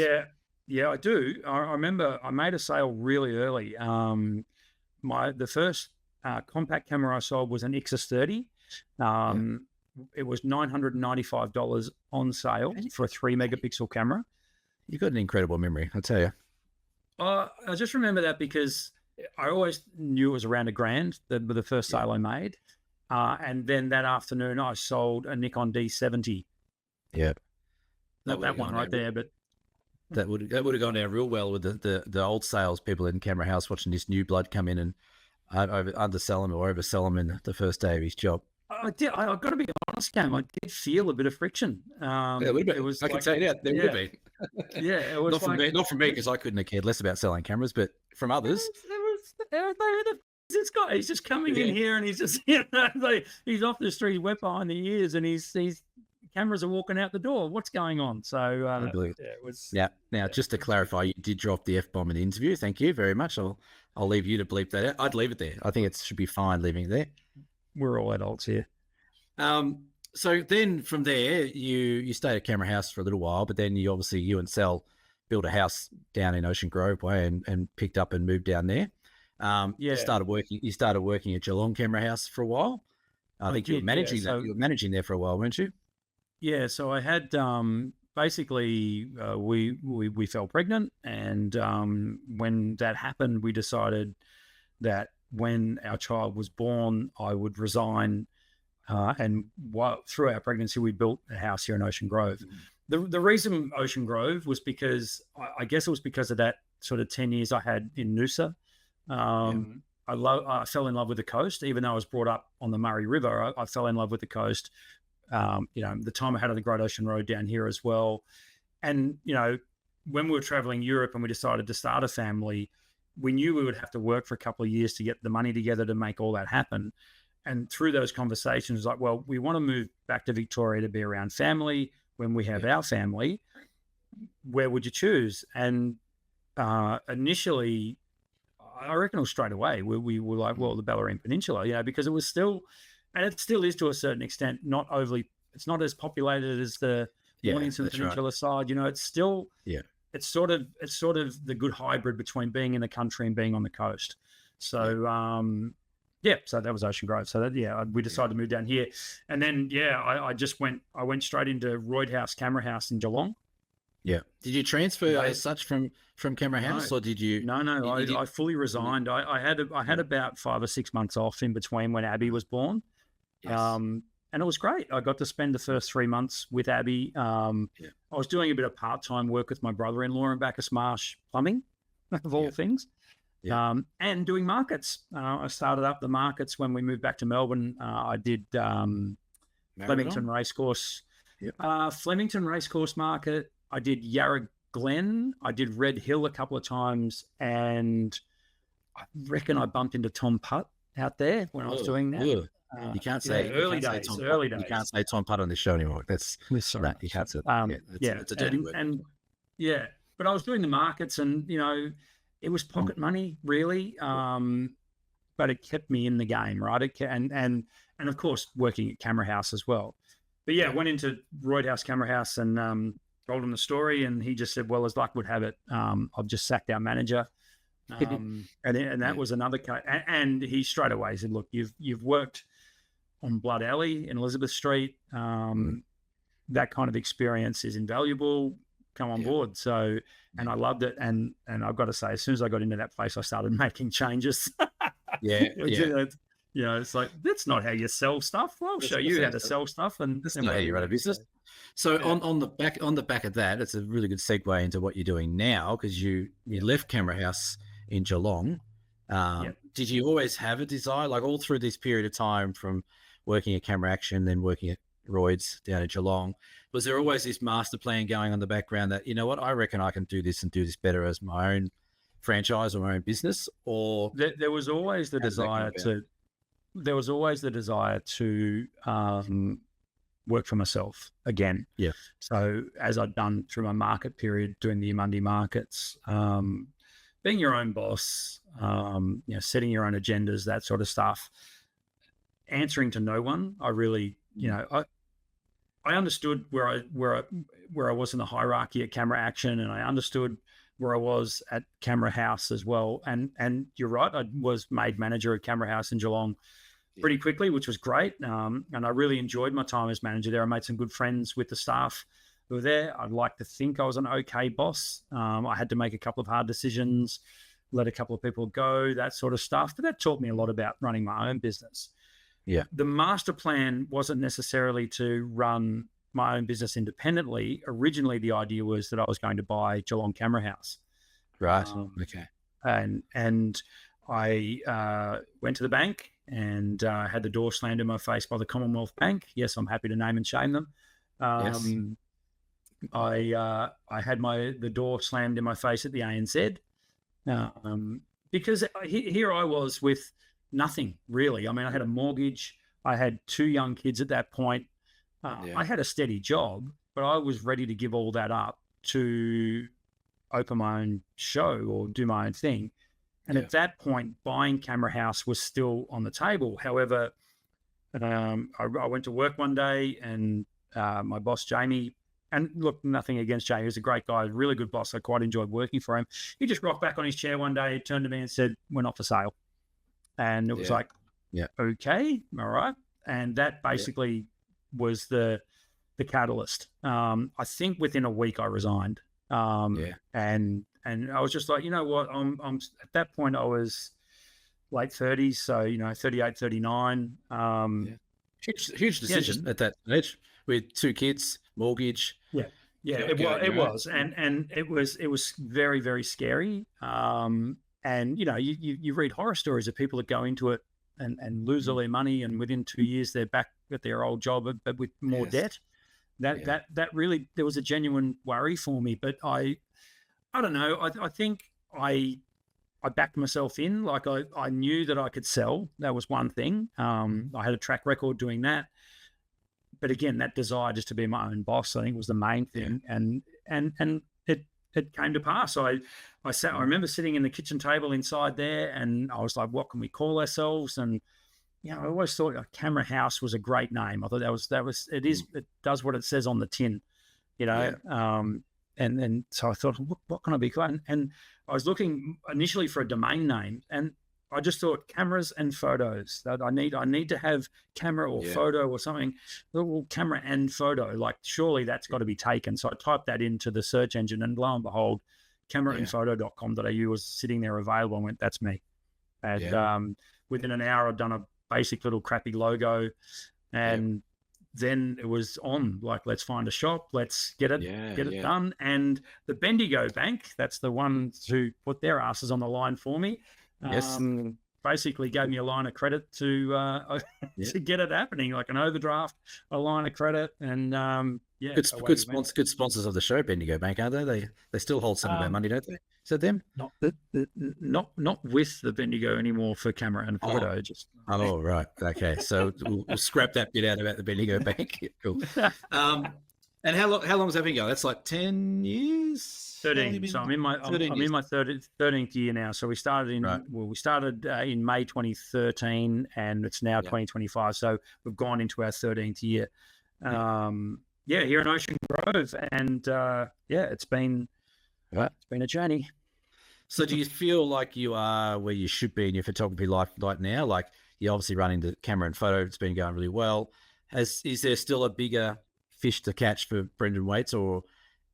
Yeah, I do. I remember I made a sale really early. The first compact camera I sold was an Ixus 30. It was $995 on sale for a 3-megapixel camera. You've got an incredible memory, I tell you. I just remember that because I always knew it was around $1,000, the first sale I made. And then that afternoon, I sold a Nikon D70. Yeah. Not that one right there, but that would have gone down real well with the old sales people in Camera House watching this new blood come in and undersell him or oversell him in the first day of his job. I've got to be honest, Cam. I did feel a bit of friction. It would have been. I can tell you that there would have been. Yeah, it was not from me because I couldn't have cared less about selling cameras, but from others. This guy, he's just coming in here and he's just, he's off the street, wet behind the ears, and he's cameras are walking out the door. What's going on? So it was. Yeah. Now, just to clarify, you did drop the F-bomb in the interview. Thank you very much. I'll leave you to bleep that out. I'd leave it there. I think it should be fine leaving it there. We're all adults here. So then from there, you stayed at Camera House for a little while, but then you and Sal built a house down in Ocean Grove Way and picked up and moved down there. You started working at Geelong Camera House for a while. I think you were managing that. You were managing there for a while, weren't you? Yeah. So I had basically we fell pregnant, and when that happened, we decided that when our child was born, I would resign. And through our pregnancy, we built a house here in Ocean Grove. Mm-hmm. The reason Ocean Grove was because I guess it was because of that sort of 10 years I had in Noosa. I fell in love with the coast, even though I was brought up on the Murray River. I fell in love with the coast the time I had on the Great Ocean Road down here as well. And, when we were traveling Europe and we decided to start a family, we knew we would have to work for a couple of years to get the money together to make all that happen. And through those conversations, like, well, we want to move back to Victoria to be around family. When we have our family, where would you choose? And initially, I reckon it was straight away. We were like, well, the Bellarine Peninsula, because it was still, and it still is to a certain extent, not overly, it's not as populated as the Mornington Peninsula side. It's still, it's sort of the good hybrid between being in the country and being on the coast. So, so that was Ocean Grove. So that, we decided to move down here, and then I went straight into Royd House Camera House in Geelong. Yeah. Did you transfer as such from Camera House, or did you? No. I fully resigned. I had about 5 or 6 months off in between when Abby was born. Yes. And it was great. I got to spend the first 3 months with Abby. I was doing a bit of part-time work with my brother-in-law in Bacchus Marsh Plumbing, of all things, and doing markets. I started up the markets when we moved back to Melbourne. I did Flemington Racecourse, Flemington Racecourse Market. I did Yarra Glen. I did Red Hill a couple of times, and I reckon I bumped into Tom Putt out there when I was doing that. You can't say early days. You can't say Tom Putt on this show anymore. That's sorry. You can't say. It's a dirty word. And but I was doing the markets, and it was pocket money really, but it kept me in the game, right? And of course working at Camera House as well. But went into Royd House Camera House and told him the story, and he just said, "Well, as luck would have it, I've just sacked our manager." And that was another case. And he straight away said, "Look, you've worked on Blood Alley in Elizabeth Street. That kind of experience is invaluable. Come on board." So, and I loved it. And I've got to say, as soon as I got into that place, I started making changes. It's like, that's not how you sell stuff. Well, I'll show you how to sell stuff. And that's not how you run a business. So on the back of that, it's a really good segue into what you're doing now, because you left Camera House in Geelong. Did you always have a desire, like all through this period of time from working at Camera Action, then working at Royd's down at Geelong, was there always this master plan going on in the background that, I reckon I can do this and do this better as my own franchise or my own business? Or there was always the desire to work for myself again. Yeah. So as I'd done through my market period, doing the Monday markets, being your own boss, setting your own agendas, that sort of stuff, answering to no one. I really, I understood where I was in the hierarchy at Camera Action, and I understood where I was at Camera House as well. And you're right, I was made manager at Camera House in Geelong pretty quickly, which was great. And I really enjoyed my time as manager there. I made some good friends with the staff who were there. I'd like to think I was an okay boss. I had to make a couple of hard decisions, let a couple of people go, that sort of stuff. But that taught me a lot about running my own business. Yeah. The master plan wasn't necessarily to run my own business independently. Originally, the idea was that I was going to buy Geelong Camera House. Right. Okay. And I went to the bank and had the door slammed in my face by the Commonwealth Bank. Yes, I'm happy to name and shame them. Yes. I had the door slammed in my face at the ANZ because here I was with nothing really. I mean, I had a mortgage. I had 2 young kids at that point. I had a steady job, but I was ready to give all that up to open my own show or do my own thing. And at that point, buying Camera House was still on the table. However, I went to work one day and my boss, Jamie, and look, nothing against Jamie, he was a great guy, a really good boss. I quite enjoyed working for him. He just rocked back on his chair one day, turned to me and said, "We're not for sale." And it was like, okay, all right. And that basically was the catalyst. I think within a week I resigned. And I was just like, you know what, I'm at that point I was late 30s, so 38, 39. Huge decision at that age with 2 kids, mortgage. It was, and it was very, very scary. And you read horror stories of people that go into it and lose all their money, and within 2 years they're back at their old job, but with more debt. That really, there was a genuine worry for me. But I don't know. I think I backed myself in. Like I knew that I could sell. That was one thing. I had a track record doing that. But again, that desire just to be my own boss, I think, was the main thing. And it came to pass. I remember sitting in the kitchen table inside there, and I was like, what can we call ourselves? And I always thought a Camera House was a great name. I thought it does what it says on the tin, and so I thought, what can I be called? And I was looking initially for a domain name, and I just thought cameras and photos. That I need to have camera or photo or something. Well, camera and photo, like surely that's got to be taken. So I typed that into the search engine, and lo and behold, cameraandphoto.com.au was sitting there available. And went, that's me. And within an hour, I'd done a basic little crappy logo, and then it was on, like, let's find a shop, let's get it done. And the Bendigo Bank, that's the ones who put their asses on the line for me. Basically gave me a line of credit to to get it happening, like an overdraft, a line of credit, and good sponsors of the show, Bendigo Bank, aren't they? They still hold some of our money, don't they? Is that them? Not with the Bendigo anymore for camera and photo. Right, okay. So we'll scrap that bit out about the Bendigo Bank. Cool. And how long has that been going? That's like 10 years. 13. So I'm in my 13th year now. So we started in May 2013, and it's now 2025. So we've gone into our 13th year. Here in Ocean Grove, and it's been a journey. So do you feel like you are where you should be in your photography life right now? Like, you're obviously running the camera and photo. It's been going really well. Is there still a bigger fish to catch for Brendan Waits, or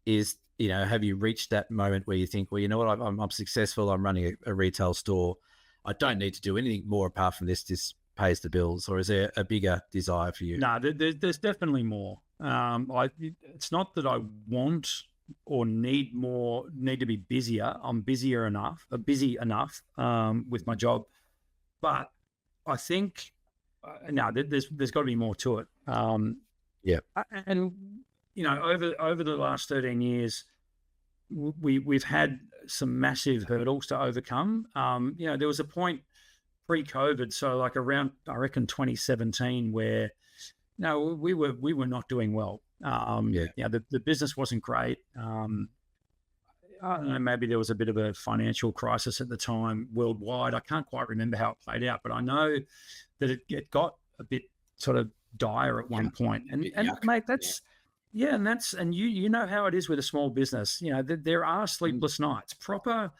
have you reached that moment where you think, well, you know what, I'm successful, I'm running a retail store, I don't need to do anything more apart from this pays the bills? Or is there a bigger desire for you? No, there's definitely more. It's not that I want or need to be busier. I'm busy enough with my job, but I think there's got to be more to it. And over the last 13 years, we've had some massive hurdles to overcome. There was a point pre-COVID, so like around, I reckon, 2017, where we were not doing well. The business wasn't great. I don't know, maybe there was a bit of a financial crisis at the time worldwide. I can't quite remember how it played out, but I know that it got a bit sort of dire at one point. And mate, that's and you know how it is with a small business. There are sleepless nights, proper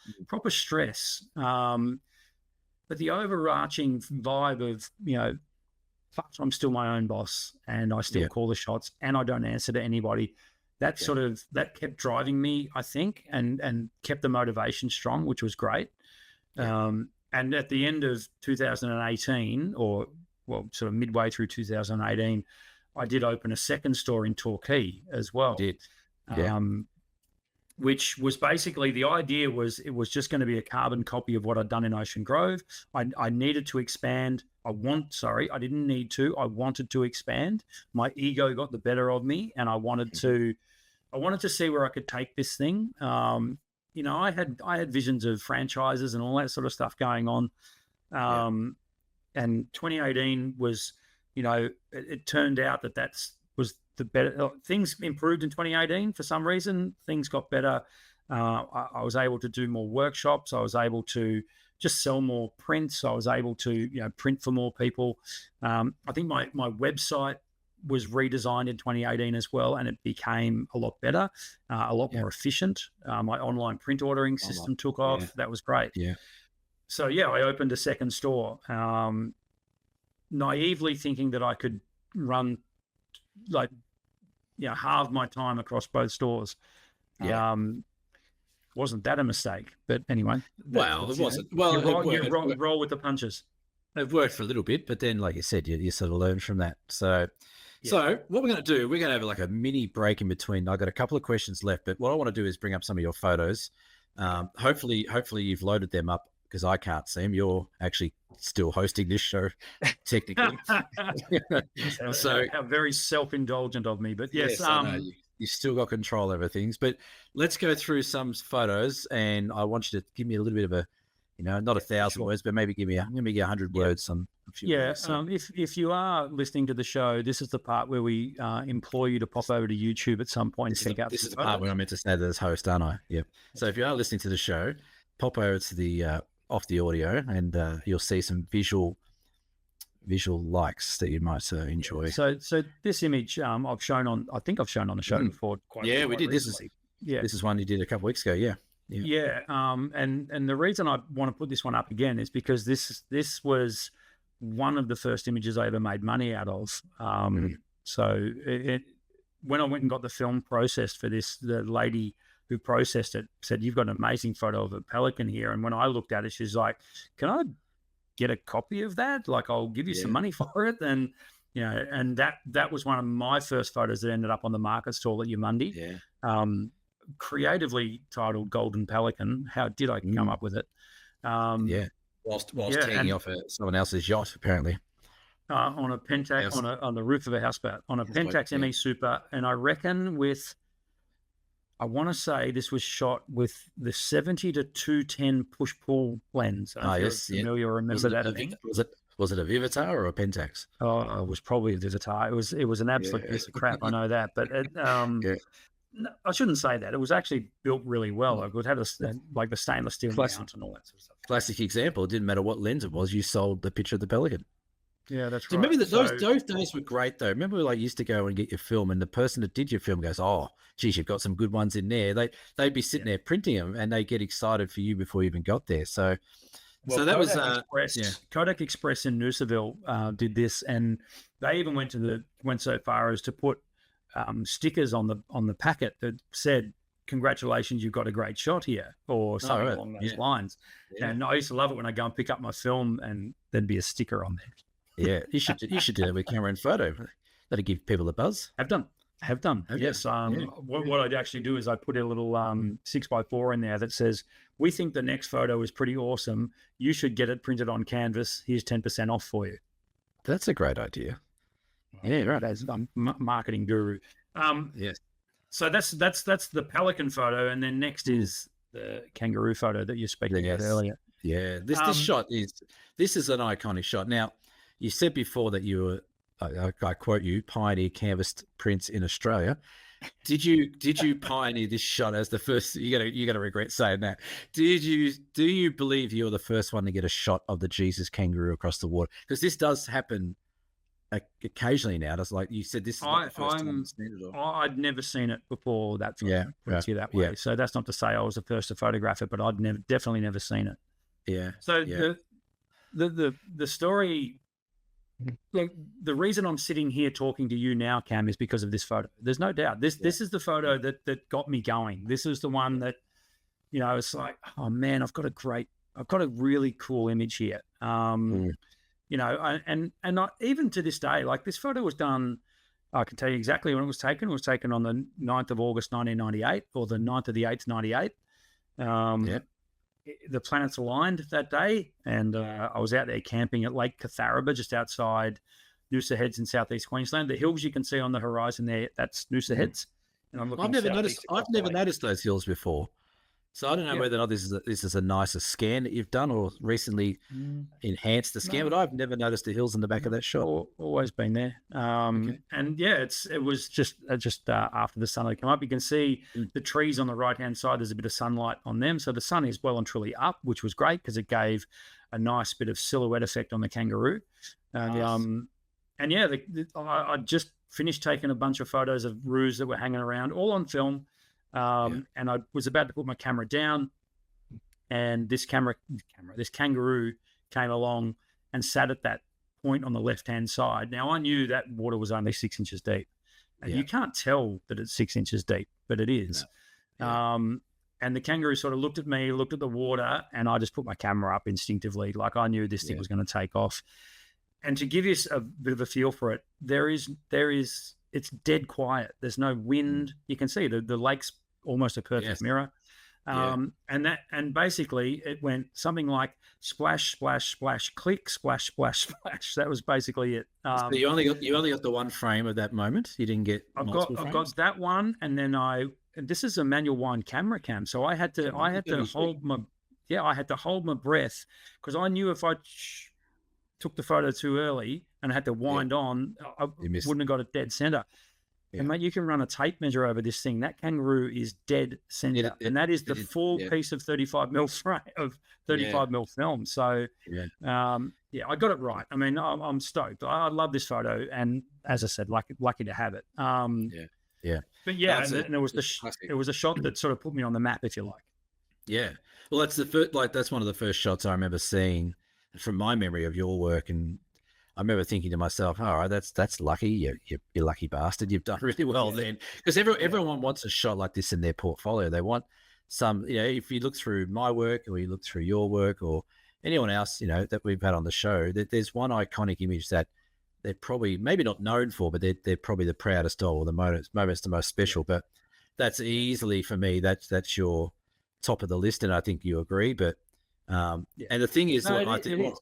stress. But the overarching vibe of, I'm still my own boss, and I still call the shots, and I don't answer to anybody. That kept driving me, I think, and kept the motivation strong, which was great. And at the end of 2018, or sort of midway through 2018, I did open a second store in Torquay as well. Which was basically, the idea was, it was just going to be a carbon copy of what I'd done in Ocean Grove. I needed to expand. I didn't need to. I wanted to expand. My ego got the better of me, and I wanted to see where I could take this thing. I had visions of franchises and all that sort of stuff going on. And 2018 was, it turned out that was the better. Things improved in 2018 for some reason. Things got better. I was able to do more workshops. I was able to just sell more prints. I was able to, print for more people. I think my website was redesigned in 2018 as well, and it became a lot better, a lot more efficient. My online print ordering system took off. That was great. So I opened a second store, naively thinking that I could run halve my time across both stores. Wasn't that a mistake? But anyway. Well, it wasn't. Well, you roll with the punches. It worked for a little bit, but then, like you said, you sort of learn from that. So what we're going to do, we're going to have like a mini break in between. I've got a couple of questions left, but what I want to do is bring up some of your photos. Hopefully you've loaded them up because I can't see them. You're actually still hosting this show, technically. So how very self-indulgent of me, but yes, I know you still got control over things. But let's go through some photos, and I want you to give me a little bit of a, not 1,000 words, but maybe give me 100 words on a few. Yeah, words, so. if you are listening to the show, this is the part where we implore you to pop over to YouTube at some point and check out. This is the part where I'm meant to say that as host, aren't I? Yep. So if you are listening to the show, pop over to the off the audio, and you'll see some visual likes that you might enjoy. So this image I've shown on, I think I've shown on the show before. We did. Recently. This is one you did a couple of weeks ago. Yeah. And the reason I want to put this one up again is because this was one of the first images I ever made money out of. So when I went and got the film processed for this, the lady who processed it said, "You've got an amazing photo of a pelican here." And when I looked at it, she's like, "Can I get a copy of that? Like, I'll give you some money for it." And and that was one of my first photos that ended up on the market stall at Yamundi. Creatively titled Golden Pelican. How did I come up with it? Whilst taking off someone else's yacht, apparently. On a Pentax, on the roof of a houseboat, on a Pentax ME Super. And I reckon I want to say this was shot with the 70 to 210 push-pull lens. Yes, familiar, remember that thing? Was it a Vivitar or a Pentax? Oh, it was probably a Vivitar. It was an absolute piece of crap. I know that, but I shouldn't say that. It was actually built really well. Like, it had like the stainless steel mount and all that sort of stuff. Classic example. It didn't matter what lens it was. You sold the picture of the Pelican. Yeah, that's right. Remember those days were great though. Remember, you used to go and get your film, and the person that did your film goes, "Oh, geez, you've got some good ones in there." They'd be sitting there printing them, and they get excited for you before you even got there. So that was Kodak Express in Noosaville did this, and they even went so far as to put stickers on the packet that said, "Congratulations, you've got a great shot here," or something along those lines. And I used to love it when I go and pick up my film and there'd be a sticker on there. Yeah, you should do that with camera and photo. That'll give people a buzz. Have done. Yes. What I'd actually do is I put a little 6x4 in there that says, "We think the next photo is pretty awesome. You should get it printed on canvas. Here's 10% off for you." That's a great idea. Yeah, right. I'm marketing guru. Yes. So that's the pelican photo, and then next is the kangaroo photo that you spoke about earlier. Yeah, this shot is an iconic shot. Now, you said before that you were, I quote you, pioneer canvas prints in Australia. Did you pioneer this shot as the first? You're gonna regret saying that. Do you believe you're the first one to get a shot of the Jesus kangaroo across the water? Because this does happen occasionally now. That's like you said. This is not the first time I've seen it. I'd never seen it before that. That way. So that's not to say I was the first to photograph it, but I'd definitely never seen it. Yeah. So the story. Look, the reason I'm sitting here talking to you now, Cam, is because of this photo. There's no doubt. This is the photo that got me going. This is the one that, it's like, oh man, I've got a really cool image here. And not even to this day, like this photo was done, I can tell you exactly when it was taken. It was taken on the 9th of August, 1998, or the 9th of the 8th, 98. The planets aligned that day, and I was out there camping at Lake Catharaba, just outside Noosa Heads in southeast Queensland. The hills you can see on the horizon there, that's Noosa Heads. And I'm looking. I've never noticed those hills before. So I don't know whether or not this is a nicer scan that you've done or recently enhanced the scan, but I've never noticed the hills in the back of that shot. Always been there. And it was just after the sun had come up. You can see the trees on the right-hand side. There's a bit of sunlight on them. So the sun is well and truly up, which was great because it gave a nice bit of silhouette effect on the kangaroo. And I just finished taking a bunch of photos of roos that were hanging around, all on film. And I was about to put my camera down, and this kangaroo came along and sat at that point on the left-hand side. Now, I knew that water was only 6 inches deep. And you can't tell that it's 6 inches deep, but it is. No. Yeah. And the kangaroo sort of looked at me, looked at the water, and I just put my camera up instinctively. Like I knew this thing was going to take off. And to give you a bit of a feel for it, it's dead quiet. There's no wind. You can see the lake's almost a perfect mirror. Yeah. And basically it went something like splash, splash, splash, click, splash, splash, splash. That was basically it. So you only got the one frame of that moment. You didn't get multiple I've frames. got that one, and then and this is a manual wind camera cam, so I had to hold my I had to hold my breath because I knew if I took the photo too early and I had to Yeah, wind on, I you missed. wouldn't have got it dead center. Yeah, And mate, you can run a tape measure over this thing. That kangaroo is dead center, and that is the full yeah, piece of 35 mil frame of yeah, 35 mil film. So, yeah, I got it right. I mean, I'm stoked. I love this photo, and as I said, lucky to have it. yeah, yeah. But That's and it was it's classic. it was a shot that sort of put me on the map, if you like. Yeah. Well, that's the first, like that's one of the first shots I remember seeing from my memory of your work, and I remember thinking to myself, "All right, that's lucky. You lucky bastard. You've done really well then." Because everyone wants a shot like this in their portfolio. They want some, if you look through my work or you look through your work or anyone else, that we've had on the show, there's one iconic image that they're probably maybe not known for, but they're probably the proudest of, or the moments the most special. But that's easily for me. That's your top of the list, and I think you agree. But Yeah. and the thing is, No, what I think,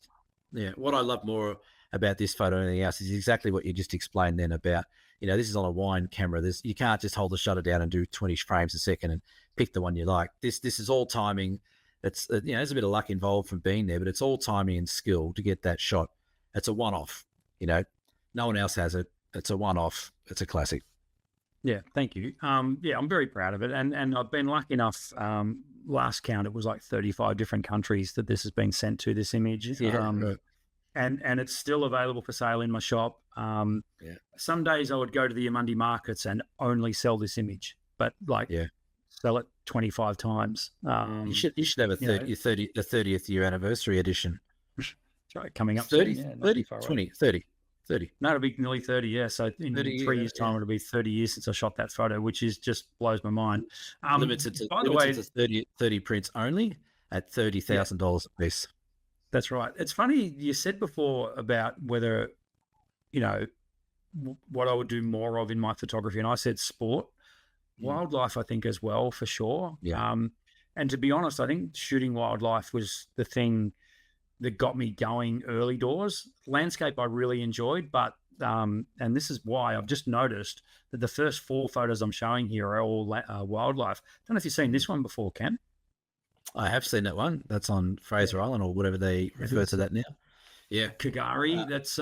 what I love more about this photo than anything else is exactly what you just explained then about, this is on a wine camera. You can't just hold the shutter down and do 20 frames a second and pick the one you like. This is all timing. It's there's a bit of luck involved from being there, but it's all timing and skill to get that shot. It's a one-off. No one else has it. It's a one-off. It's a classic. Yeah, thank you. I'm very proud of it, and I've been lucky enough. Last count, it was like 35 different countries that this has been sent to. This image, Right. and it's still available for sale in my shop. Some days I would go to the Yamundi markets and only sell this image, but sell it 25 times. You should have a 30th year anniversary edition. Right, coming up 30, soon. Yeah, 30, 20, 30. 30. No, it'll be nearly 30, yeah. So in 3 years' time, it'll be 30 years since I shot that photo, which is just blows my mind. Limited to 30 prints only at $30,000 a piece. That's right. It's funny, you said before about whether, what I would do more of in my photography, and I said sport. Wildlife, I think, as well, for sure. Yeah. And to be honest, I think shooting wildlife was the thing that got me going early doors. Landscape I really enjoyed, but and this is why I've just noticed that the first 4 photos I'm showing here are all wildlife. I don't know if you've seen this one before, Cam. I have seen that one. That's on Fraser Island or whatever they refer to that now. Yeah, Kagari. That's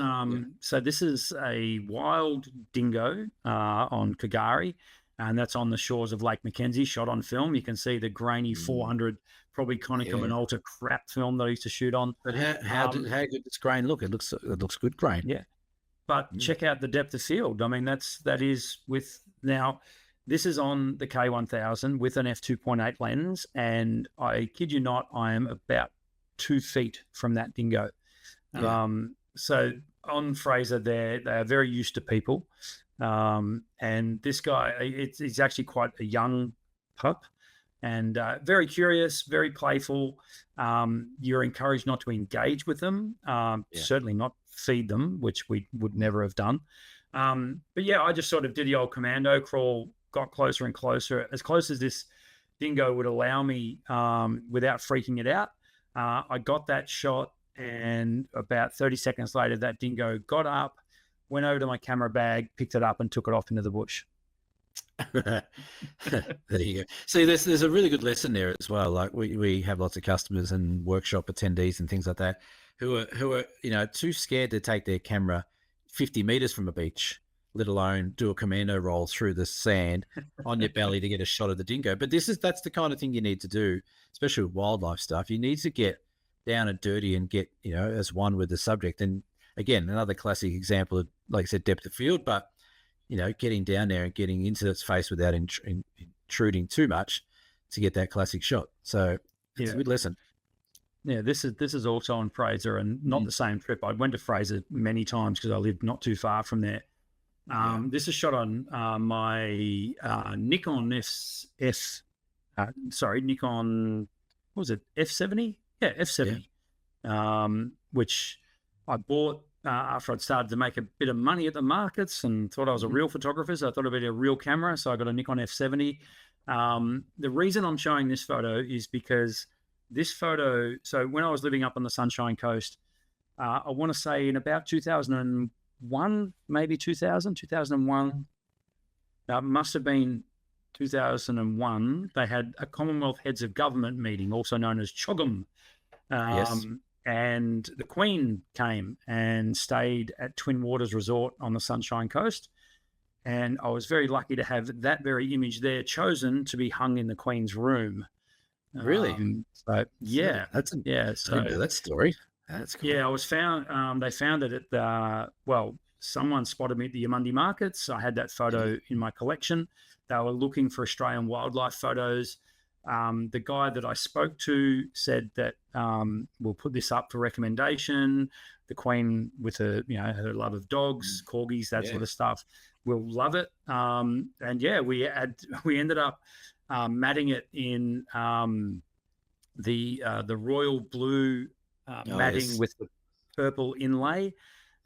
so this is a wild dingo on Kagari, and that's on the shores of Lake Mackenzie, shot on film. You can see the grainy 400, probably Konica Minolta crap film that I used to shoot on. But how good does grain look? It looks good grain. Yeah, but check out the depth of field. I mean, that is with now. This is on the K1000 with an f2.8 lens, and I kid you not, I am about 2 feet from that dingo. Yeah. So on Fraser, they are very used to people. And this guy, he's actually quite a young pup and very curious, very playful. You're encouraged not to engage with them, certainly not feed them, which we would never have done. But yeah, I just sort of did the old commando crawl, got closer and closer, as close as this dingo would allow me without freaking it out. I got that shot, and about 30 seconds later, that dingo got up, went over to my camera bag, picked it up, and took it off into the bush. There you go. See, there's a really good lesson there as well. Like we have lots of customers and workshop attendees and things like that who are too scared to take their camera 50 meters from a beach, let alone do a commando roll through the sand on your belly to get a shot of the dingo. But that's the kind of thing you need to do, especially with wildlife stuff. You need to get down and dirty and get as one with the subject. And again, another classic example of, like I said, depth of field, but getting down there and getting into its face without intruding too much to get that classic shot. So it's a good lesson. Yeah, this is also on Fraser, and not the same trip. I went to Fraser many times because I lived not too far from there. This is shot on my Nikon Nikon, what was it, F70? Yeah, F70, which I bought after I'd started to make a bit of money at the markets and thought I was a real photographer, so I thought I'd be a real camera. So I got a Nikon F70. The reason I'm showing this photo is because this photo. So when I was living up on the Sunshine Coast, I want to say in about 2001, maybe 2001. It must have been 2001. They had a Commonwealth Heads of Government meeting, also known as CHOGM. Yes. And the Queen came and stayed at Twin Waters Resort on the Sunshine Coast. And I was very lucky to have that very image there chosen to be hung in the Queen's room. Really? So yeah, That's yeah. I didn't know So that story. That's cool. yeah, I was found. They found it at the someone spotted me at the Yamundi markets. I had that Yeah. photo in my collection. They were looking for Australian wildlife photos. The guy that I spoke to said that we'll put this up for recommendation. The Queen, with her, her love of dogs, corgis, that Yeah. sort of stuff, will love it. And yeah, we ended up matting it in the royal blue Oh, matting yes. with the purple inlay,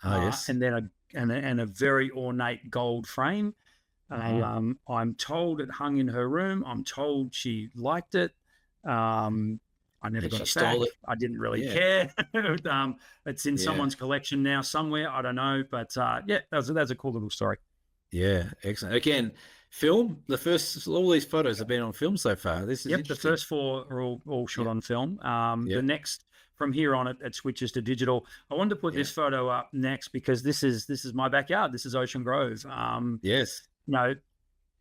Oh, yes. and then a very ornate gold frame. Yeah. I'm told it hung in her room. I'm told she liked it. I never And got she it back. stole it. I didn't really Yeah. care. It's in Yeah. someone's collection now somewhere. I don't know, but yeah, that's a cool little story. Yeah. Excellent. Again, film. All these photos have been on film so far. This is Yep, the interesting. first four are all shot Yeah. on film. The Yeah. next, from here on, it switches to digital. I wanted to put Yeah. this photo up next because this is my backyard. This is Ocean Grove. Yes. You know,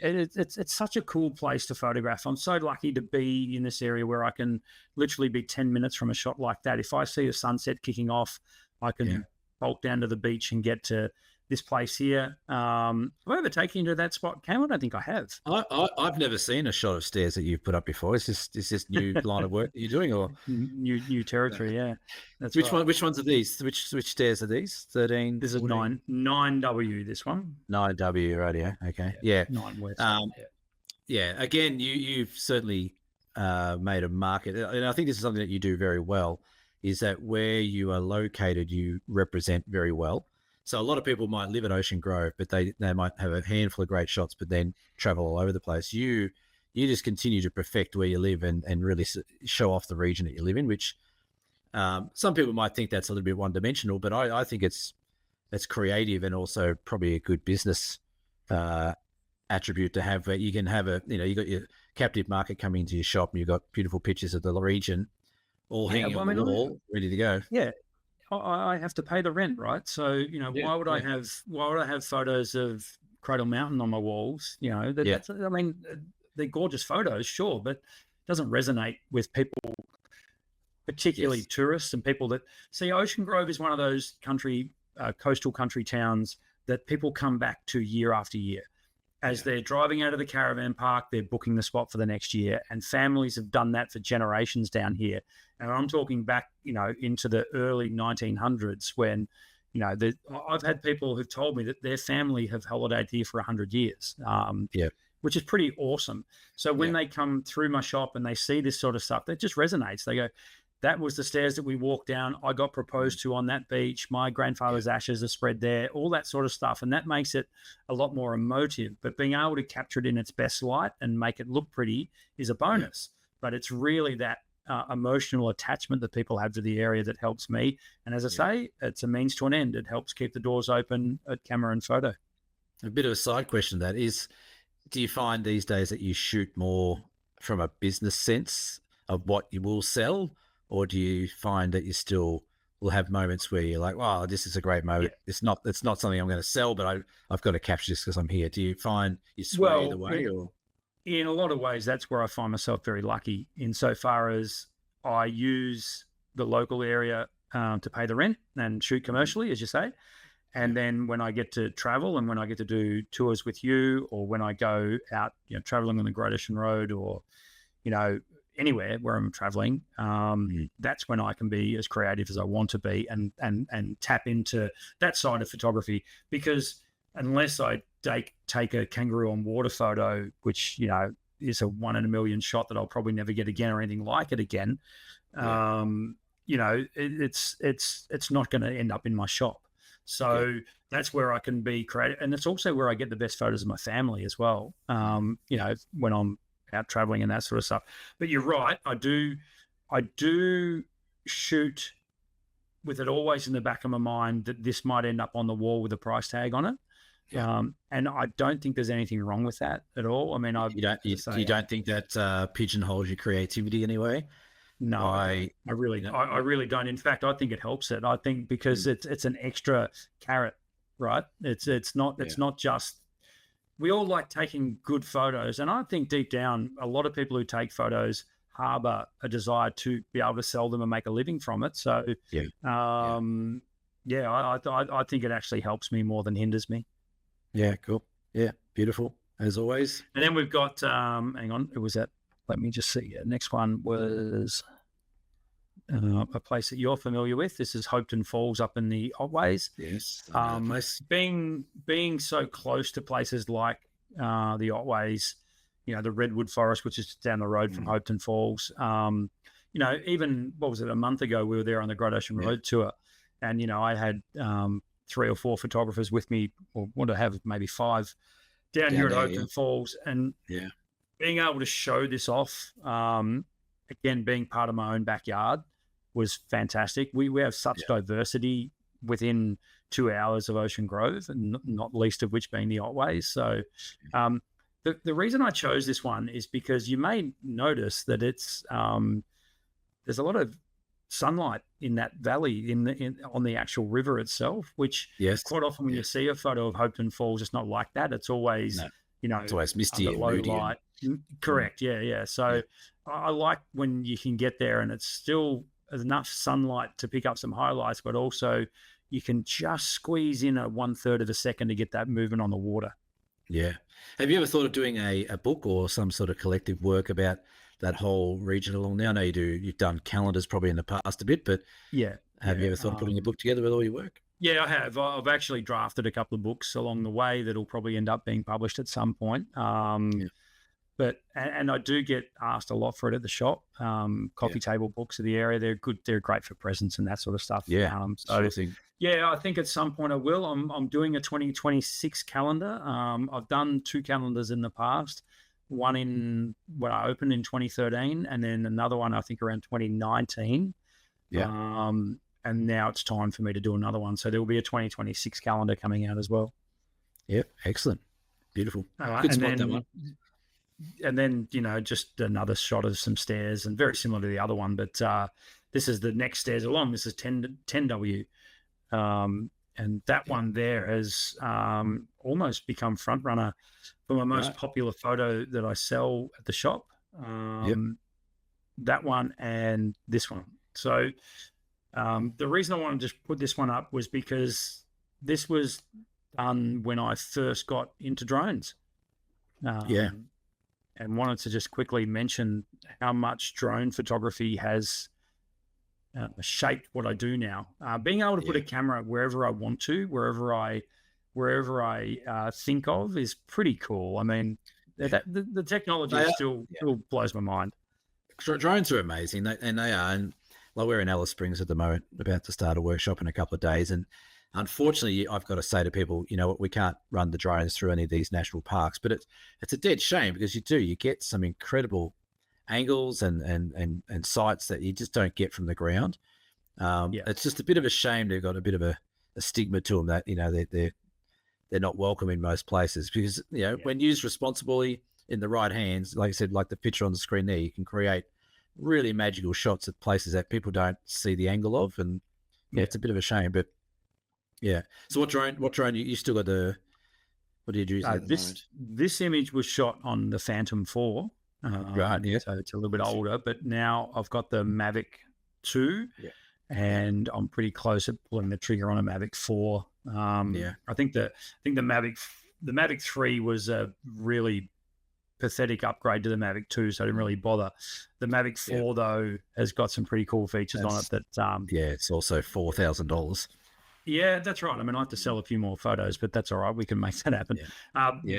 it's such a cool place to photograph. I'm so lucky to be in this area where I can literally be 10 minutes from a shot like that. If I see a sunset kicking off, I can Yeah. bolt down to the beach and get to this place here. Have I ever taken you to that spot, Cam? I don't think I have. I've never seen a shot of stairs that you've put up before. Is this new line of work that you're doing, or New territory, yeah. That's which right. one? Which ones are these? Which stairs are these? 13, This is 14, 9W. This one, 9W radio. Okay. Yeah. 9 West. Um, Yeah. yeah. Again, you've certainly made a market, and I think this is something that you do very well. Is that where you are located, you represent very well. So a lot of people might live at Ocean Grove, but they might have a handful of great shots, but then travel all over the place. You just continue to perfect where you live and really show off the region that you live in, which some people might think that's a little bit one dimensional, but I think it's creative and also probably a good business attribute to have, where you can have you got your captive market coming into your shop and you've got beautiful pictures of the region all Yeah. hanging Well, on I the mean, wall, ready to go. yeah. I have to pay the rent, right? So Yeah, why would I yeah, have photos of Cradle Mountain on my walls? yeah, That's, I mean, they're gorgeous photos, sure, but it doesn't resonate with people, particularly yes, tourists and people that see. Ocean Grove is one of those coastal country towns that people come back to year after year. As yeah, they're driving out of the caravan park, they're booking the spot for the next year. And families have done that for generations down here. And I'm talking back, into the early 1900s when, I've had people who've told me that their family have holidayed here for 100 years, yeah, which is pretty awesome. So when yeah, they come through my shop and they see this sort of stuff, that just resonates. They go, that was the stairs that we walked down. I got proposed to on that beach. My yeah, grandfather's ashes are spread there, all that sort of stuff. And that makes it a lot more emotive. But being able to capture it in its best light and make it look pretty is a yeah, bonus. But it's really that emotional attachment that people have to the area that helps me. And as I yeah. say, it's a means to an end. It helps keep the doors open at camera and photo. A bit of a side question that is, do you find these days that you shoot more from a business sense of what you will sell, or do you find that you still will have moments where you're like, "Wow, this is a great Yeah. moment. It's not something I'm going to sell, but I've got to capture this because I'm here." Do you find you sway either Well, way, or in a lot of ways, that's where I find myself very lucky insofar as I use the local area to pay the rent and shoot commercially, as you say. yeah, And then when I get to travel and when I get to do tours with you, or when I go out, traveling on the Great Ocean Road, or, you know, anywhere where I'm traveling, mm, that's when I can be as creative as I want to be and tap into that side of photography. Because unless I take a kangaroo on water photo, which, is a 1 in a million shot that I'll probably never get again or anything like it again, yeah, it's not going to end up in my shop. yeah, So that's where I can be creative, and it's also where I get the best photos of my family as well. When I'm out traveling and that sort of stuff. But you're right. I do shoot with it always in the back of my mind that this might end up on the wall with a price tag on it. Yeah. And I don't think there's anything wrong with that at all. I mean, You don't think that pigeonholes your creativity anyway? No, I really don't. In fact, I think it helps it. I think because it's an extra carrot, right? It's not just, we all like taking good photos, and I think deep down, a lot of people who take photos harbor a desire to be able to sell them and make a living from it. So, I think it actually helps me more than hinders me. Yeah, cool. Yeah, beautiful as always. And then we've got, hang on, it was that. Let me just see. Next one was a place that you're familiar with. This is Hopetoun Falls up in the Otways. Yes. Being so close to places like the Otways, the Redwood Forest, which is down the road from Hopetoun Falls. Even, what was it, a month ago, we were there on the Great Ocean Road tour. And, I had 3 or 4 photographers with me, or want to have maybe 5 down here at Hopetoun Falls. And being able to show this off, again, being part of my own backyard was fantastic. We have such diversity within 2 hours of Ocean Grove, and not least of which being the Otways. So the reason I chose this one is because you may notice that it's there's a lot of sunlight in that valley on the actual river itself, which quite often when you see a photo of Hopetoun Falls, it's not like that. It's always it's always misty and low moody. light. Correct. Yeah. So I like when you can get there and it's still enough sunlight to pick up some highlights, but also you can just squeeze in a 1/3 of a second to get that movement on the water. Yeah. Have you ever thought of doing a book or some sort of collective work about that whole region along there? I know you do. You've done calendars probably in the past a bit, but have you ever thought of putting a book together with all your work? Yeah, I have. I've actually drafted a couple of books along the way that'll probably end up being published at some point. But I do get asked a lot for it at the shop. Coffee table books of the area, they're good. They're great for presents and that sort of stuff. Yeah, I think at some point I will. I'm doing a 2026 calendar. I've done 2 calendars in the past. One when I opened in 2013, and then another one I think around 2019. Yeah. And now it's time for me to do another one. So there will be a 2026 calendar coming out as well. Yep, excellent, beautiful. Good spot, that one. And then, just another shot of some stairs, and very similar to the other one, but this is the next stairs along. This is 10W. And that one there has almost become front runner for my most popular photo that I sell at the shop. That one and this one. So the reason I wanted to just put this one up was because this was done when I first got into drones. And wanted to just quickly mention how much drone photography has shaped what I do now. Being able to put a camera wherever I want to, wherever I think of, is pretty cool. I mean, the technology still blows my mind. Drones are amazing, and they are. And we're in Alice Springs at the moment, about to start a workshop in a couple of days, and unfortunately, I've got to say to people, we can't run the drones through any of these national parks, but it's a dead shame because you get some incredible angles and sights that you just don't get from the ground. It's just a bit of a shame they've got a bit of a stigma to them that they're not welcome in most places, because when used responsibly in the right hands, like I said, like the picture on the screen there, you can create really magical shots at places that people don't see the angle of, and it's a bit of a shame, but. Yeah. So what drone you still got what do you use? This image was shot on the Phantom 4. Right. Yeah. So it's a little bit older, but now I've got the Mavic 2 and I'm pretty close at pulling the trigger on a Mavic 4. I think the Mavic 3 was a really pathetic upgrade to the Mavic 2, so I didn't really bother. The Mavic 4 though has got some pretty cool features on it that it's also $4,000. Yeah, that's right. I mean, I have to sell a few more photos, but that's all right. We can make that happen.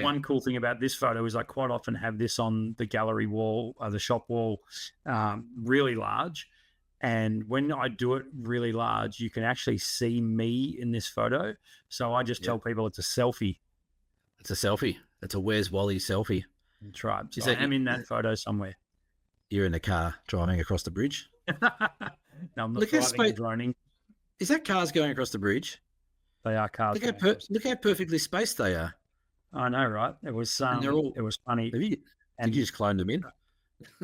One cool thing about this photo is I quite often have this on the gallery wall, the shop wall, really large. And when I do it really large, you can actually see me in this photo. So I just tell people it's a selfie. It's a selfie. It's a Where's Wally selfie. That's right. So Is I that am in that photo somewhere. you're in the car driving across the bridge? No, I'm not Look how driving and droning. is that cars going across the bridge? They are cars. Look how perfectly spaced they are, I know, right? It was and they're all. funny. Have you, did you And just clone them in?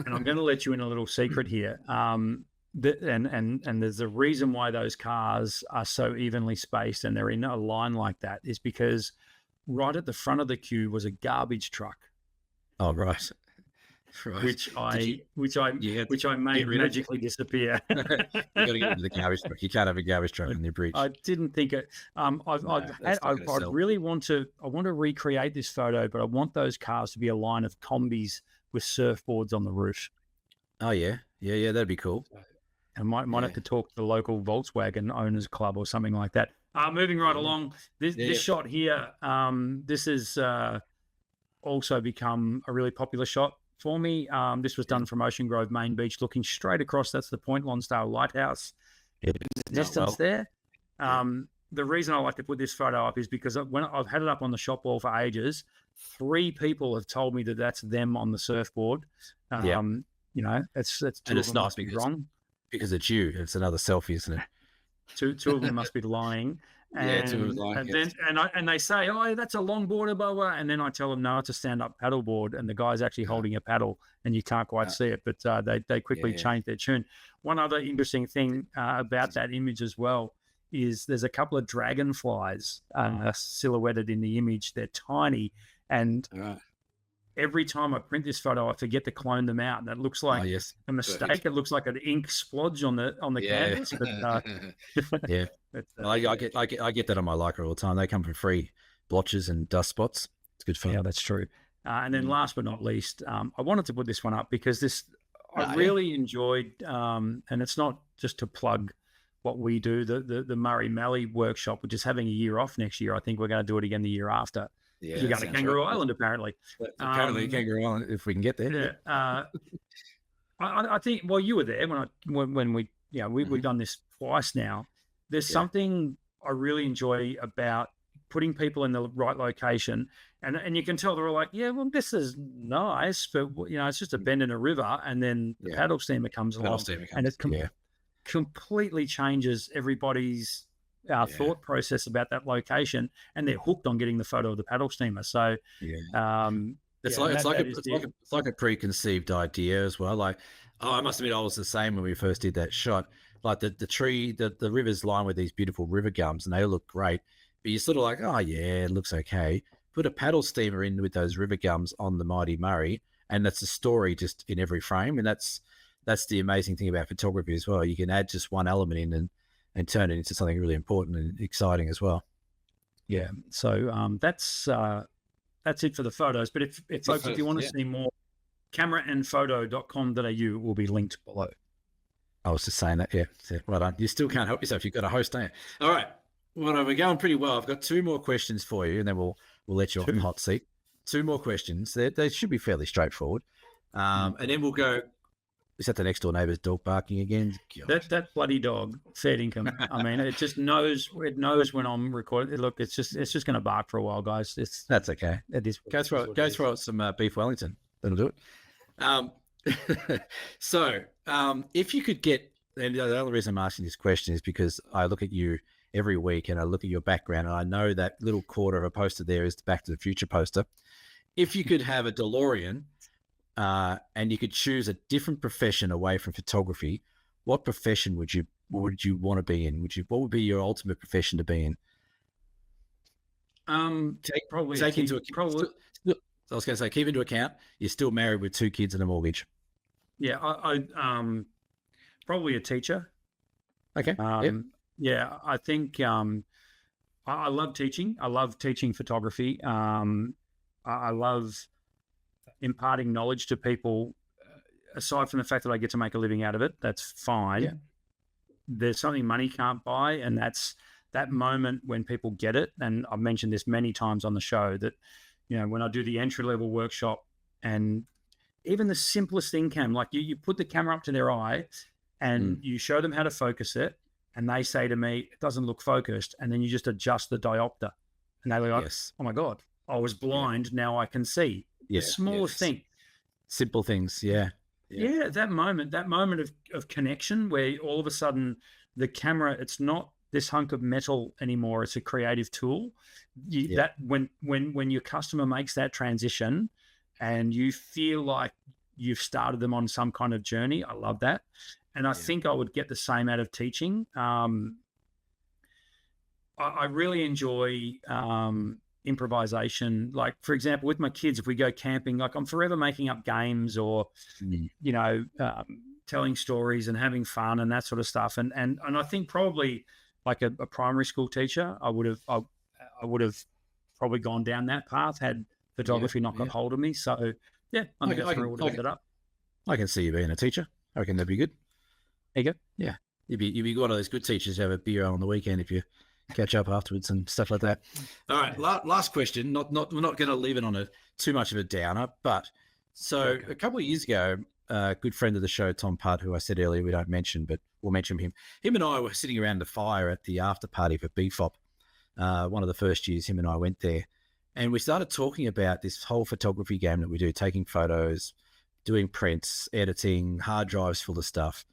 I'm going to let you in a little secret here. And there's a reason why those cars are so evenly spaced and they're in a line like that is because right at the front of the queue was a garbage truck, Oh, right. Right. which I You had which I to made get rid of magically disappear. you got to get rid of the garbage truck. You can't have a garbage truck on your bridge. I didn't think it. That's not gonna I sell. really want to. I want to recreate this photo, but I want those cars to be a line of combis with surfboards on the roof. Oh yeah, yeah, that'd be cool. I might Yeah. have to talk to the local Volkswagen owners club or something like that. Moving right Yeah. along, this Yeah. shot here, this has also become a really popular shot for me. This was done from Ocean Grove Main Beach, looking straight across. That's the Point Lonsdale Lighthouse. Yeah. Distance well. there. Yeah. The reason I like to put this photo up is because when I've had it up on the shop wall for ages, 3 people have told me that that's them on the surfboard. Yeah. You know, it's two And of it's them not must be because wrong. because it's you. It's another selfie, isn't it? Two of them must be lying. Yeah, two of them And, lying, and yes. then and they say, oh, that's a longboarder, blah, blah. And then I tell them, no, it's a stand-up paddleboard, and the guy's actually holding a paddle, and you can't quite see it. But they quickly Yeah. change their tune. One other interesting thing about that image as well is there's a couple of dragonflies silhouetted in the image. They're tiny, and All right. every time I print this photo, I forget to clone them out, and it looks like Oh yes. a mistake. Perfect. It looks like an ink splodge on the Yeah. canvas. But Yeah. but, Well, I get that on my Leica all the time. They come for free blotches and dust spots. It's good fun. yeah, that's true. And then last but not least, I wanted to put this one up because I yeah. really enjoyed, and it's not just to plug what we do, the Murray Mallee workshop, which is having a year off next year. I think we're going to do it again the year after. Yeah, You that go to sounds Kangaroo right. Island, apparently. Apparently, Kangaroo Island, if we can get there. Yeah. I think, well, you were there when we, we've done this twice now. There's Yeah. something I really enjoy about putting people in the right location. And you can tell they're all like, yeah, well, this is nice, but, it's just a bend in a river. And then the Yeah. paddle steamer comes Paddle along steamer and it comes, yeah. completely changes everybody's thought process about that location. And they're hooked on getting the photo of the paddle steamer. So, Yeah. It's like a preconceived idea as well. Like, I must admit, I was the same when we first did that shot. Like the tree, the river's lined with these beautiful river gums, and they look great. But you're sort of like, oh yeah, it looks okay. Put a paddle steamer in with those river gums on the mighty Murray, and that's a story just in every frame. And that's the amazing thing about photography as well. You can add just one element in and turn it into something really important and exciting as well. Yeah. So that's it for the photos. But if folks, if you want to see more, cameraandphoto.com.au will be linked below. I was just saying that, yeah. Well done. You still can't help yourself. You've got a host, don't you? All right. Well, we're going pretty well. I've got 2 more questions for you, and then we'll let you off the hot seat. 2 more questions. They should be fairly straightforward. And then we'll go. Is that the next door neighbour's dog barking again? That bloody dog, fair income. I mean, it just knows. It knows when I'm recording. Look, it's just going to bark for a while, guys. That's okay. It is. Go throw out some beef Wellington. That'll do it. So, if you could get, and the other reason I'm asking this question is because I look at you every week and I look at your background and I know that little quarter of a poster there is the Back to the Future poster. If you could have a DeLorean and you could choose a different profession away from photography, what profession would you want to be in? What would be your ultimate profession to be in? Probably take into account. I was going to say, keep into account you're still married with 2 kids and a mortgage. Yeah, I probably a teacher. Okay. Yeah, I think I love teaching. I love teaching photography. I love imparting knowledge to people. Aside from the fact that I get to make a living out of it, that's fine. Yeah. There's something money can't buy, and that's that moment when people get it. And I've mentioned this many times on the show that, when I do the entry-level workshop and even the simplest thing like you put the camera up to their eye and you show them how to focus it, and they say to me, it doesn't look focused. And then you just adjust the diopter and they're like, yes. oh my God, I was blind. Now I can see. the Yeah. smallest thing. Simple things. Yeah. Yeah, that moment of connection where all of a sudden the camera, it's not this hunk of metal anymore. It's a creative tool. Yeah. That when your customer makes that transition and you feel like you've started them on some kind of journey, I love that. And I think I would get the same out of teaching. I really enjoy improvisation. Like, for example, with my kids, if we go camping, like I'm forever making up games or, telling stories and having fun and that sort of stuff. And I think probably like a primary school teacher, I would have probably gone down that path had photography not got hold of me. So yeah, I think that's where I would have ended up. I can see you being a teacher. I reckon that'd be good. There you go. Yeah. You'd be one of those good teachers who have a beer on the weekend if you catch up afterwards and stuff like that. All right. Last question. We're not going to leave it on too much of a downer, but so a couple of years ago, a good friend of the show, Tom Pudd, who I said earlier we don't mention, but we'll mention him. Him and I were sitting around the fire at the after party for BFOP. One of the first years him and I went there, and we started talking about this whole photography game that we do, taking photos, doing prints, editing, hard drives full of stuff.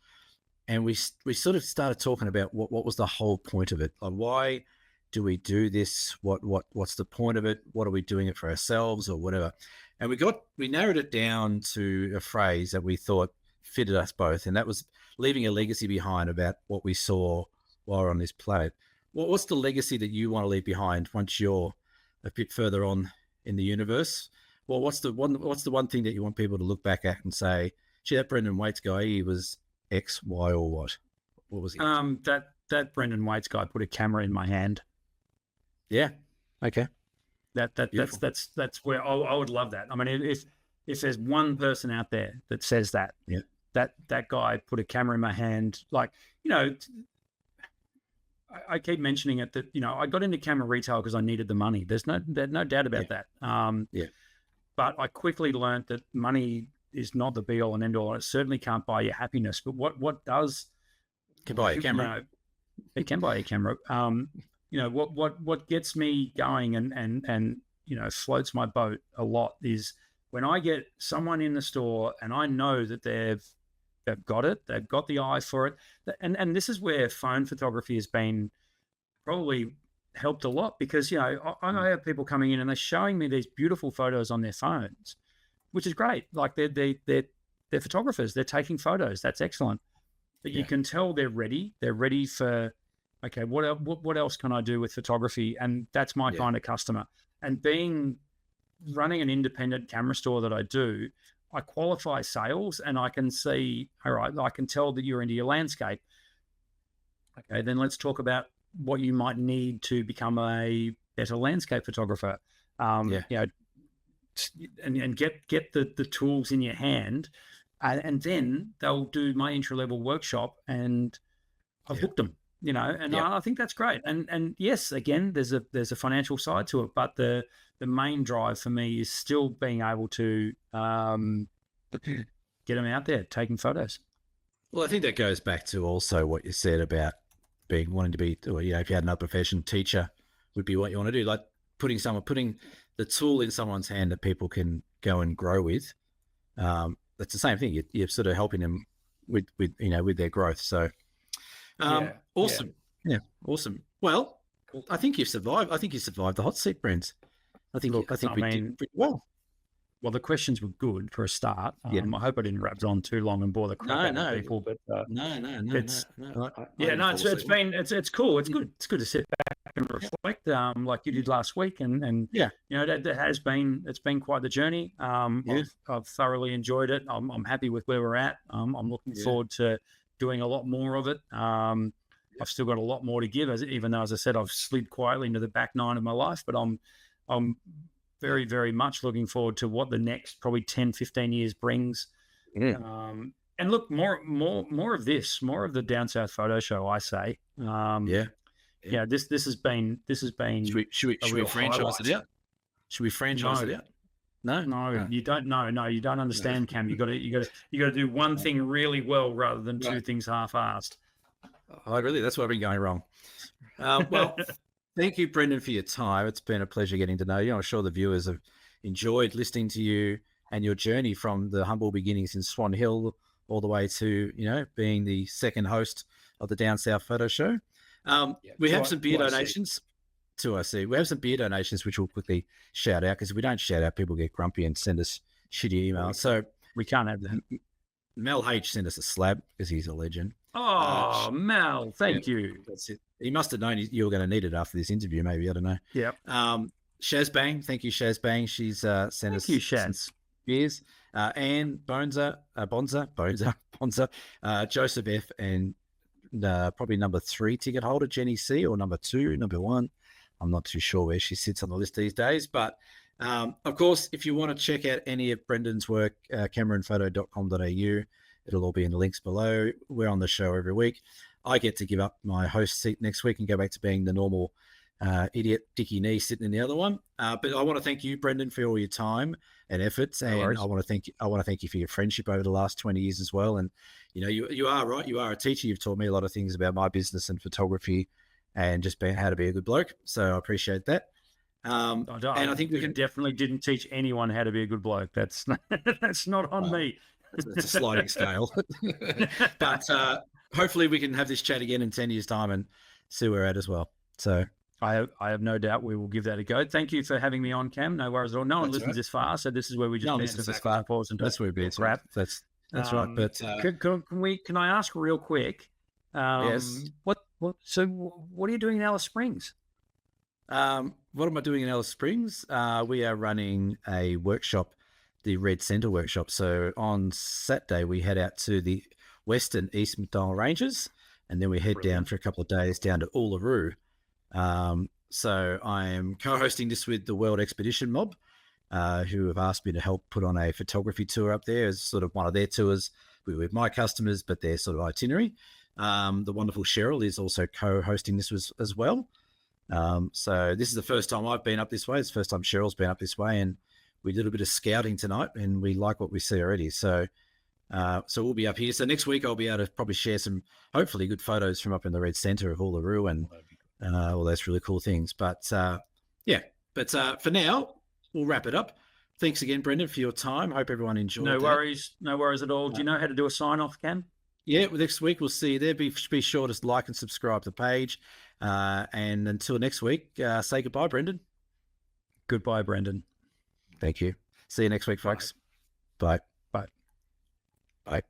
And we sort of started talking about what was the whole point of it? Like, why do we do this? What's the point of it? What are we doing it for ourselves or whatever? And we narrowed it down to a phrase that we thought fitted us both, and that was leaving a legacy behind about what we saw while we're on this planet. What's the legacy that you want to leave behind once you're a bit further on in the universe? Well, what's the one thing that you want people to look back at and say, gee, that Brendan Waits guy, he was X, Y, or what? What was he? That Brendan Waits guy put a camera in my hand. Yeah. Okay. That's where I would love that. I mean, if there's one person out there that says that, that guy put a camera in my hand, like, I keep mentioning it that, I got into camera retail because I needed the money. There's no doubt about that. But I quickly learned that money is not the be all and end all. It certainly can't buy you happiness. But what does can buy a camera? It can buy a camera. What gets me going and floats my boat a lot is when I get someone in the store and I know that they've got it, they've got the eye for it, and this is where phone photography has been probably helped a lot because I have people coming in and they're showing me these beautiful photos on their phones, which is great. Like they're photographers, they're taking photos, that's excellent. But you can tell they're ready. They're ready for, okay, what else can I do with photography? And that's my kind of customer. And running an independent camera store that I do, I qualify sales and I can see, all right, I can tell that you're into your landscape. Okay, then let's talk about what you might need to become a better landscape photographer. And get the tools in your hand, and then they'll do my entry level workshop, and I've booked them. And I think that's great. And yes, again, there's a financial side to it, but the main drive for me is still being able to get them out there taking photos. Well, I think that goes back to also what you said about wanting to be, or, if you had another profession, teacher would be what you want to do, like putting the tool in someone's hand that people can go and grow with. That's the same thing. You're sort of helping them with their growth. So, awesome. Yeah, awesome. Well, cool. I think you've survived. I think you survived the hot seat, Brent. I think we did pretty well. Well, the questions were good for a start. I hope I didn't rabble on too long and bore the crap out of people. But it's cool. It's good. It's good to sit back and reflect, like you did last week, and it's been quite the journey. I've thoroughly enjoyed it. I'm happy with where we're at. I'm looking forward to doing a lot more of it. I've still got a lot more to give, even though, as I said, I've slid quietly into the back nine of my life. But I'm very, very much looking forward to what the next probably 10, 15 years brings. And look, more of this, more of the Down South Photo Show, I say. This has been. Should we franchise it out? Should we franchise it out? No, you don't. No, you don't understand, Cam. You got to do one thing really well rather than two things half-assed. Oh, really? That's what I've been going wrong. Well, thank you, Brendan, for your time. It's been a pleasure getting to know you. I'm sure the viewers have enjoyed listening to you and your journey from the humble beginnings in Swan Hill all the way to, being the second host of the Down South Photo Show. We have some beer donations. To IC. We have some beer donations, which we'll quickly shout out, because if we don't shout out, people get grumpy and send us shitty emails. So we can't have that. Mel H sent us a slab because he's a legend. Oh, Mel, thank you. That's it. He must have known you were going to need it after this interview, maybe. I don't know. Yeah. Shazbang, thank you, Shazbang. She's sent thank us you, Shaz. beers. Anne Bonza, Joseph F, and probably number 3 ticket holder, Jenny C, or number 2, number 1. I'm not too sure where she sits on the list these days. But, of course, if you want to check out any of Brendan's work, cameronphoto.com.au, it'll all be in the links below. We're on the show every week. I get to give up my host seat next week and go back to being the normal idiot Dickie Nee sitting in the other one. But I want to thank you, Brendan, for all your time and efforts. And I want to thank you for your friendship over the last 20 years as well. And, you are right. You are a teacher. You've taught me a lot of things about my business and photography and just how to be a good bloke. So I appreciate that. And I think we definitely didn't teach anyone how to be a good bloke. That's not on me. It's a sliding scale. But hopefully we can have this chat again in 10 years' time and see where we're at as well. So I have no doubt we will give that a go. Thank you for having me on, Cam. No worries at all. No one listens this far, so this is where we just listen this far. Pause and that's where we crap. That's right. But can I ask real quick? Yes. So what are you doing in Alice Springs? What am I doing in Alice Springs? We are running a workshop, the Red Centre workshop. So on Saturday, we head out to the Western East McDonnell Ranges, and then we head down for a couple of days down to Uluru. So I am co-hosting this with the World Expedition Mob, who have asked me to help put on a photography tour up there as sort of one of their tours with my customers, but their sort of itinerary. The wonderful Cheryl is also co-hosting this as well. So this is the first time I've been up this way. It's the first time Cheryl's been up this way, and we did a bit of scouting tonight, and we like what we see already. So we'll be up here. So next week I'll be able to probably share some hopefully good photos from up in the Red Centre of Uluru and all those really cool things. But for now, we'll wrap it up. Thanks again, Brendan, for your time. Hope everyone enjoyed No worries at all. Do you know how to do a sign-off, Cam? Yeah, next week we'll see you there. Be sure to like and subscribe to the page. And until next week, say goodbye, Brendan. Goodbye, Brendan. Thank you. See you next week, folks. Bye. Bye. Bye.